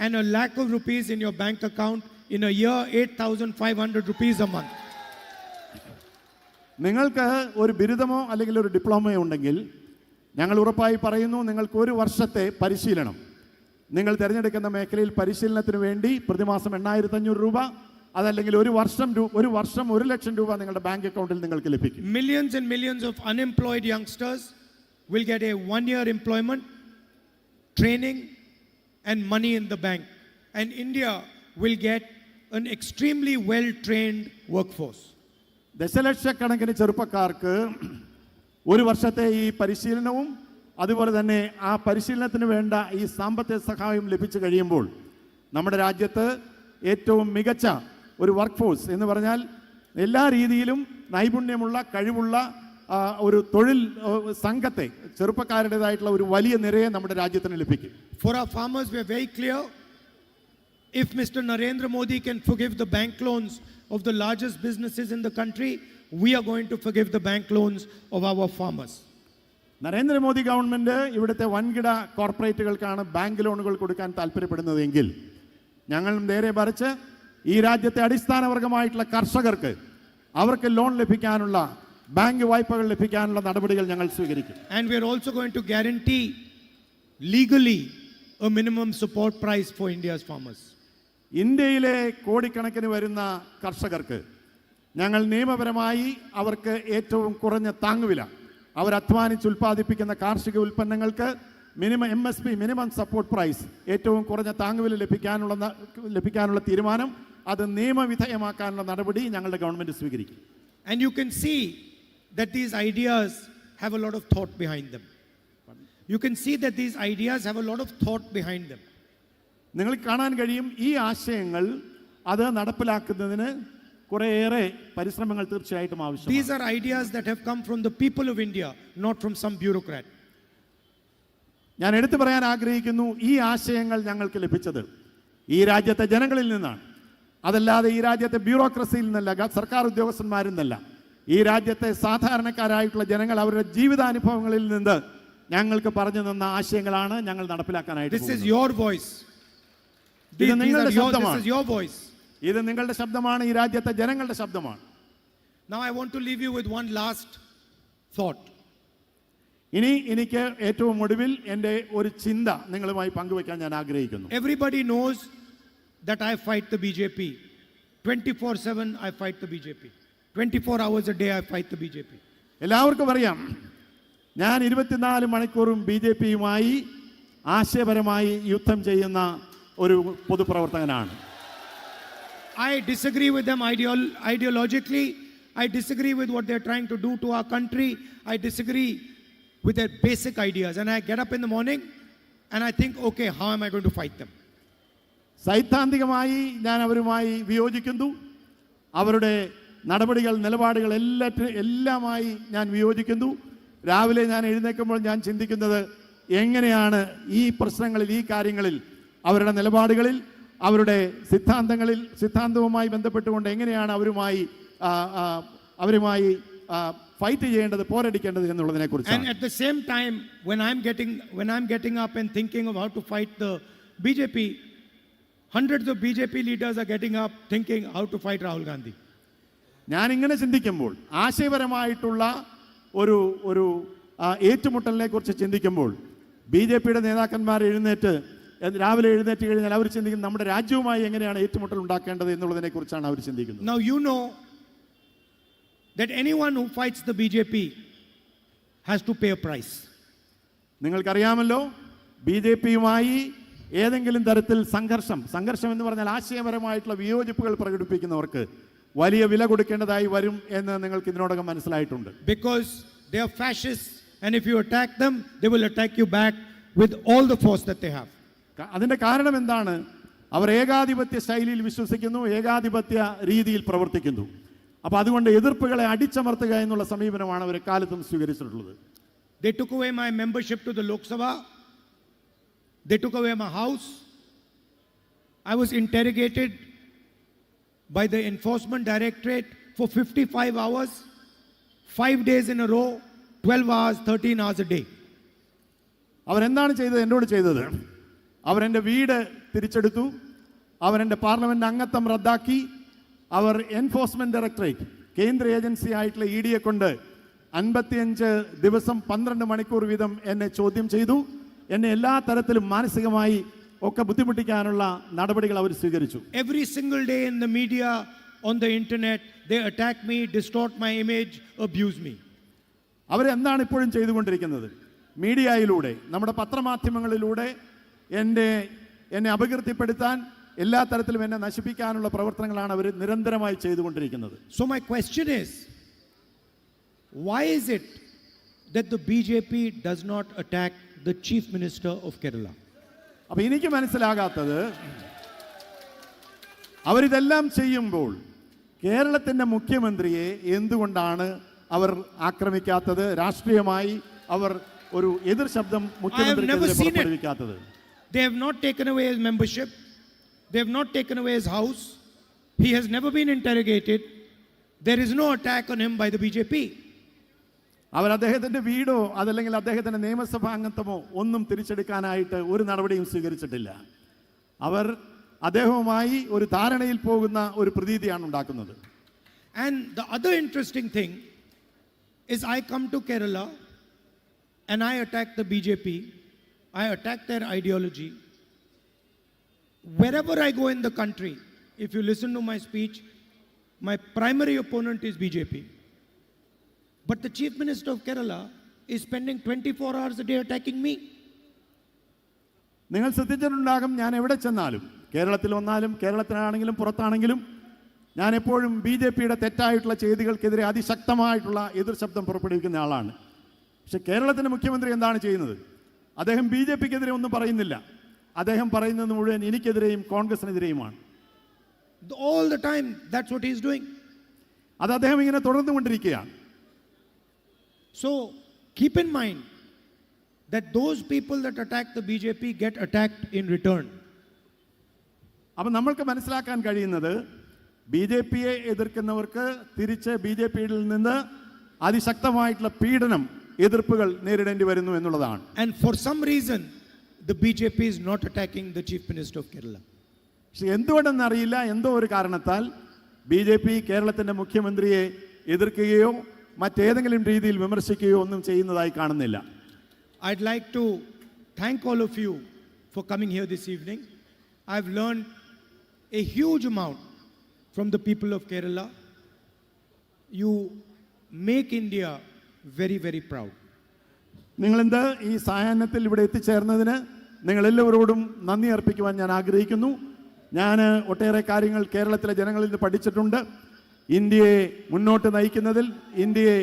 and a lakh of rupees in your bank account in a year, 8,500 rupees a month. നിങ്ങൾക്ക് ഒരു ബിരുദമോ അല്ലെങ്കിൽ ഒരു ഡിപ്ലോമയോ ഉണ്ടെങ്കിൽ ഞങ്ങൾ ഉറപ്പായി പറയുന്നു, നിങ്ങൾക്ക് ഒരു വർഷത്തെ പരിശീലനം നിങ്ങൾ തിരഞ്ഞെടുക്കുന്ന മേഖലയിൽ പരിശീലനത്തിന് വേണ്ടി പ്രതിമാസം 8,500 രൂപ, അതല്ലെങ്കിൽ ഒരു വർഷം 1 ലക്ഷം രൂപ നിങ്ങളുടെ ബാങ്ക് അക്കൗണ്ടിൽ നിങ്ങൾക്ക് ലഭിക്കും. Millions and millions of unemployed youngsters will get a 1-year employment, training and money in the bank. And India will get an extremely well-trained workforce. ദശലക്ഷക്കണക്കിന് ചെറുപ്പക്കാർക്ക് ഒരു വർഷത്തെ ഈ പരിശീലനവും അതുപോലെ തന്നെ ആ പരിശീലനത്തിന് വേണ്ട ഈ സാമ്പത്തിക സഹായം ലഭിച്ചു കഴിയുമ്പോൾ നമ്മുടെ രാജ്യത്ത് ഏറ്റവും മികച്ച ഒരു വർക്ക് ഫോഴ്സ് എന്ന് പറഞ്ഞാൽ എല്ലാ രീതിയിലും നൈപുണ്യമുള്ള കഴിവുള്ള ഒരു തൊഴിൽ സംഘത്തെ, ചെറുപ്പക്കാരുടേതായിട്ടുള്ള ഒരു വലിയ നിരയെ നമ്മുടെ രാജ്യത്തിന് ലഭിക്കും. For our farmers, we are very clear. If Mr. Narendra Modi can forgive the bank loans of the largest businesses in the country, we are going to forgive the bank loans of our farmers. Narendra Modi government ഇവിടുത്തെ വൻകിട കോർപ്പറേറ്റുകൾക്കാണ് bank ലോണുകൾ കൊടുക്കാൻ താല്പര്യപ്പെടുന്നതെങ്കിൽ ഞങ്ങൾ നേരെ മറിച്ച് ഈ രാജ്യത്തെ അടിസ്ഥാനവർഗമായിട്ടുള്ള കർഷകർക്ക് അവർക്ക് ലോൺ ലഭിക്കാനുള്ള, ബാങ്ക് വായ്പകൾ ലഭിക്കാനുള്ള നടപടികൾ ഞങ്ങൾ സ്വീകരിക്കും. And we are also going to guarantee legally a minimum support price for India's farmers. ഇന്ത്യയിലെ കോടിക്കണക്കിന് വരുന്ന കർഷകർക്ക് ഞങ്ങൾ നിയമപരമായി അവർക്ക് ഏറ്റവും കുറഞ്ഞ താങ്ങുവില, അവർ അധ്വാനിച്ച് ഉൽപ്പാദിപ്പിക്കുന്ന കാർഷിക ഉൽപ്പന്നങ്ങൾക്ക് MSP മിനിമം സപ്പോർട്ട് പ്രൈസ്, ഏറ്റവും കുറഞ്ഞ താങ്ങുവില ലഭിക്കാനുള്ള തീരുമാനം, അത് നിയമവിധേയമാക്കാനുള്ള നടപടി ഞങ്ങളുടെ ഗവൺമെൻറ് സ്വീകരിക്കും. And you can see that these ideas have a lot of thought behind them. You can see that these ideas have a lot of thought behind them. നിങ്ങൾക്ക് കാണാൻ കഴിയും ഈ ആശയങ്ങൾ അത് നടപ്പിലാക്കുന്നതിന് കുറേയേറെ പരിശ്രമങ്ങൾ തീർച്ചയായിട്ടും ആവശ്യമാണ്. These are ideas that have come from the people of India, not from some bureaucrat. ഞാൻ എടുത്തു പറയാൻ ആഗ്രഹിക്കുന്നു, ഈ ആശയങ്ങൾ ഞങ്ങൾക്ക് ലഭിച്ചത് ഈ രാജ്യത്തെ ജനങ്ങളിൽ നിന്നാണ്. അതല്ലാതെ ഈ രാജ്യത്തെ ബ്യൂറോക്രസിയിൽ നിന്നല്ല, സർക്കാർ ഉദ്യോഗസ്ഥന്മാരിൽ നിന്നല്ല. ഈ രാജ്യത്തെ സാധാരണക്കാരായിട്ടുള്ള ജനങ്ങൾ അവരുടെ ജീവിതാനുഭവങ്ങളിൽ നിന്ന് ഞങ്ങൾക്ക് പറഞ്ഞു തന്ന ആശയങ്ങളാണ് ഞങ്ങൾ നടപ്പിലാക്കാനായിട്ട്. This is your voice. ഇത് നിങ്ങളുടെ ശബ്ദമാണ്. This is your voice. ഇത് നിങ്ങളുടെ ശബ്ദമാണ്, ഈ രാജ്യത്തെ ജനങ്ങളുടെ ശബ്ദമാണ്. Now I want to leave you with one last thought. ഇനി എനിക്ക് ഏറ്റവും ഒടുവിൽ എൻ്റെ ഒരു ചിന്ത നിങ്ങളുമായി പങ്കുവെക്കാൻ ഞാൻ ആഗ്രഹിക്കുന്നു. Everybody knows that I fight the BJP. 24/7 I fight the BJP. 24 hours a day I fight the BJP. എല്ലാവർക്കും അറിയാം, ഞാൻ 24 മണിക്കൂറും BJPയുമായി ആശയപരമായി യുദ്ധം ചെയ്യുന്ന ഒരു പൊതുപ്രവർത്തകനാണ്. I disagree with them ideologically. I disagree with what they're trying to do to our country. I disagree with their basic ideas. And I get up in the morning and I think, okay, how am I going to fight them? സൈദ്ധാന്തികമായി ഞാൻ അവരുമായി വിയോജിക്കുന്നു. അവരുടെ നടപടികൾ, നിലപാടുകൾ എല്ലാമായി ഞാൻ വിയോജിക്കുന്നു. രാവിലെ ഞാൻ എഴുന്നേൽക്കുമ്പോൾ ഞാൻ ചിന്തിക്കുന്നത് എങ്ങനെയാണ് ഈ പ്രശ്നങ്ങളിൽ, ഈ കാര്യങ്ങളിൽ, അവരുടെ നിലപാടുകളിൽ, അവരുടെ സിദ്ധാന്തവുമായി ബന്ധപ്പെട്ടുകൊണ്ട് എങ്ങനെയാണ് അവരുമായി ഫൈറ്റ് ചെയ്യേണ്ടത്, പോരടിക്കേണ്ടത് എന്നുള്ളതിനെ And കുറിച്ച്. at the same time, when I'm getting up and thinking of how to fight the BJP, hundreds of BJP leaders are getting up thinking how to fight Rahul Gandhi. ഞാൻ ഇങ്ങനെ ചിന്തിക്കുമ്പോൾ, ആശയപരമായിട്ടുള്ള ഒരു ഏറ്റുമുട്ടലിനെ കുറിച്ച് ചിന്തിക്കുമ്പോൾ, BJPയുടെ നേതാക്കന്മാർ രാവിലെ എഴുന്നേറ്റ് കഴിഞ്ഞാൽ അവർ ചിന്തിക്കുന്നത് നമ്മുടെ രാജ്യവുമായി എങ്ങനെയാണ് ഏറ്റുമുട്ടൽ ഉണ്ടാക്കേണ്ടത് എന്നുള്ളതിനെ കുറിച്ചാണ് അവർ ചിന്തിക്കുന്നത്. Now you know that anyone who fights the BJP has to pay a price. നിങ്ങൾക്കറിയാമല്ലോ, BJPയുമായി ഏതെങ്കിലും തരത്തിൽ സംഘർഷം എന്ന് പറഞ്ഞാൽ ആശയപരമായിട്ടുള്ള വിയോജിപ്പുകൾ പ്രകടിപ്പിക്കുന്നവർക്ക് വലിയ വില കൊടുക്കേണ്ടതായി വരും എന്ന് നിങ്ങൾക്ക് ഇതിനോടകം മനസ്സിലായിട്ടുണ്ട്. Because they are fascists, and if you attack them, they will attack you back with all the force that they have. അതിന്റെ കാരണം എന്താണ്? അവർ ഏകാധിപത്യ ശൈലിയിൽ വിശ്വസിക്കുന്നു, ഏകാധിപത്യ രീതിയിൽ പ്രവർത്തിക്കുന്നു. അപ്പോൾ അതുകൊണ്ട് എതിർപ്പുകളെ അടിച്ചമർത്തുക എന്നുള്ള സമീപനമാണ് അവർ കാലത്തും സ്വീകരിച്ചിട്ടുള്ളത്. They took away my membership to the Lok Sabha. They took away my house. I was interrogated by the Enforcement Directorate for 55 hours, 5 days in a row, 12 hours, 13 hours a day. അവരെന്താണ് എന്നോട് ചെയ്തത്? അവരെൻ്റെ വീട് തിരിച്ചെടുത്തു, അവരെൻ്റെ parliament അംഗത്വം റദ്ദാക്കി, അവർ enforcement directorate കേന്ദ്ര agency ആയിട്ടുള്ള EDയെ കൊണ്ട് 55 ദിവസം 12 മണിക്കൂർ വീതം എന്നെ ചോദ്യം ചെയ്തു. എന്നെ എല്ലാ തരത്തിലും മാനസികമായി ഒക്കെ ബുദ്ധിമുട്ടിക്കാനുള്ള നടപടികൾ അവർ സ്വീകരിച്ചു. Every single day in the media, on the internet, they attack me, distort my image, abuse me. അവരെന്താണ് ഇപ്പോഴും ചെയ്തുകൊണ്ടിരിക്കുന്നത്? മീഡിയയിലൂടെ, നമ്മുടെ പത്രമാധ്യമങ്ങളിലൂടെ എന്നെ അപകീർത്തിപ്പെടുത്താൻ, എല്ലാ തരത്തിലും എന്നെ നശിപ്പിക്കാനുള്ള പ്രവർത്തനങ്ങളാണ് അവർ നിരന്തരമായി ചെയ്തുകൊണ്ടിരിക്കുന്നത്. So my question is, why is it that the BJP does not attack the Chief Minister of Kerala? അപ്പൊ എനിക്ക് മനസ്സിലാകാത്തത്, അവരിതെല്ലാം ചെയ്യുമ്പോൾ കേരളത്തിന്റെ മുഖ്യമന്ത്രിയെ എന്തുകൊണ്ടാണ് അവർ ആക്രമിക്കാത്തത്? രാഷ്ട്രീയമായി അവർ ഒരു എതിർ ശബ്ദം മുഖ്യമന്ത്രിക്കെതിരെ പുറപ്പെടുവിക്കാത്തത്? They have not taken away his membership. They have not taken away his house. He has never been interrogated. There is no attack on him by the BJP. അവർ അദ്ദേഹത്തിന്റെ വീടോ അതല്ലെങ്കിൽ അദ്ദേഹത്തിന്റെ നിയമസഭാ അംഗത്വമോ ഒന്നും തിരിച്ചെടുക്കാനായിട്ട് ഒരു നടപടിയും സ്വീകരിച്ചിട്ടില്ല. അവർ അദ്ദേഹവുമായി ഒരു ധാരണയിൽ പോകുന്ന ഒരു പ്രതീതിയാണ് ഉണ്ടാക്കുന്നത്. And the other interesting thing is, I come to Kerala and I attack the BJP. I attack their ideology. Wherever I go in the country, if you listen to my speech, my primary opponent is BJP. But the Chief Minister of Kerala is spending 24 hours a day attacking me. നിങ്ങൾ ശ്രദ്ധിച്ചിട്ടുണ്ടാകും, ഞാൻ എവിടെ ചെന്നാലും, കേരളത്തിൽ വന്നാലും കേരളത്തിലാണെങ്കിലും പുറത്താണെങ്കിലും, ഞാൻ എപ്പോഴും BJPയുടെ തെറ്റായിട്ടുള്ള ചെയ്തികൾക്കെതിരെ അതിശക്തമായിട്ടുള്ള എതിർ ശബ്ദം പുറപ്പെടുവിക്കുന്ന ആളാണ്. പക്ഷെ കേരളത്തിൻ്റെ മുഖ്യമന്ത്രി എന്താണ് ചെയ്യുന്നത്? അദ്ദേഹം BJPക്കെതിരെ ഒന്നും പറയുന്നില്ല. അദ്ദേഹം പറയുന്നത് മുഴുവൻ എനിക്കെതിരെയും കോൺഗ്രസിനെതിരെയുമാണ്. All the time, that's what he's doing. അത് അദ്ദേഹം ഇങ്ങനെ തുടർന്നുകൊണ്ടിരിക്കുകയാണ്. So keep in mind that those people that attack the BJP get attacked in return. അപ്പം നമ്മൾക്ക് മനസ്സിലാക്കാൻ കഴിയുന്നത്, BJPയെ എതിർക്കുന്നവർക്ക് തിരിച്ച് BJPയിൽ നിന്ന് അതിശക്തമായിട്ടുള്ള പീഡനം, എതിർപ്പുകൾ നേരിടേണ്ടി വരുന്നു എന്നുള്ളതാണ്. And for some reason, the BJP is not attacking the Chief Minister of Kerala. പക്ഷെ എന്തുകൊണ്ടെന്നറിയില്ല, എന്തോ ഒരു കാരണത്താൽ BJP കേരളത്തിൻ്റെ മുഖ്യമന്ത്രിയെ എതിർക്കുകയോ മറ്റേതെങ്കിലും രീതിയിൽ വിമർശിക്കുകയോ ഒന്നും ചെയ്യുന്നതായി കാണുന്നില്ല. I'd like to thank all of you for coming here this evening. I've learned a huge amount from the people of Kerala. You make India very, very proud. നിങ്ങളെന്ത് ഈ സായാഹ്നത്തിൽ ഇവിടെ എത്തിച്ചേർന്നതിന് നിങ്ങളെല്ലാവരോടും നന്ദി അർപ്പിക്കുവാൻ ഞാൻ ആഗ്രഹിക്കുന്നു. ഞാൻ ഒട്ടേറെ കാര്യങ്ങൾ കേരളത്തിലെ ജനങ്ങളിൽ നിന്ന് പഠിച്ചിട്ടുണ്ട്. ഇന്ത്യയെ മുന്നോട്ട് നയിക്കുന്നതിൽ, ഇന്ത്യയെ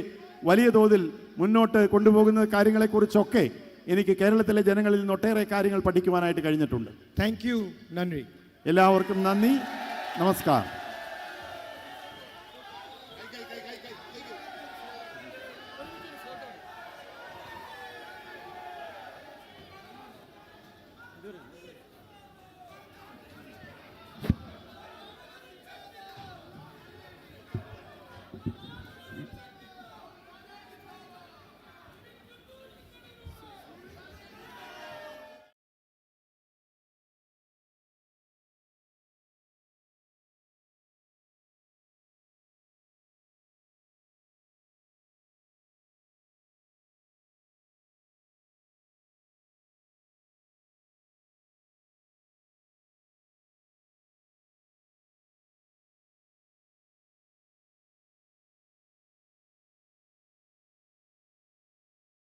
വലിയ തോതിൽ മുന്നോട്ട് കൊണ്ടുപോകുന്ന കാര്യങ്ങളെക്കുറിച്ചൊക്കെ എനിക്ക് കേരളത്തിലെ ജനങ്ങളിൽ നിന്ന് ഒട്ടേറെ കാര്യങ്ങൾ പഠിക്കുവാനായിട്ട് കഴിഞ്ഞിട്ടുണ്ട്. Thank you, Nandri. എല്ലാവർക്കും നന്ദി, നമസ്കാരം.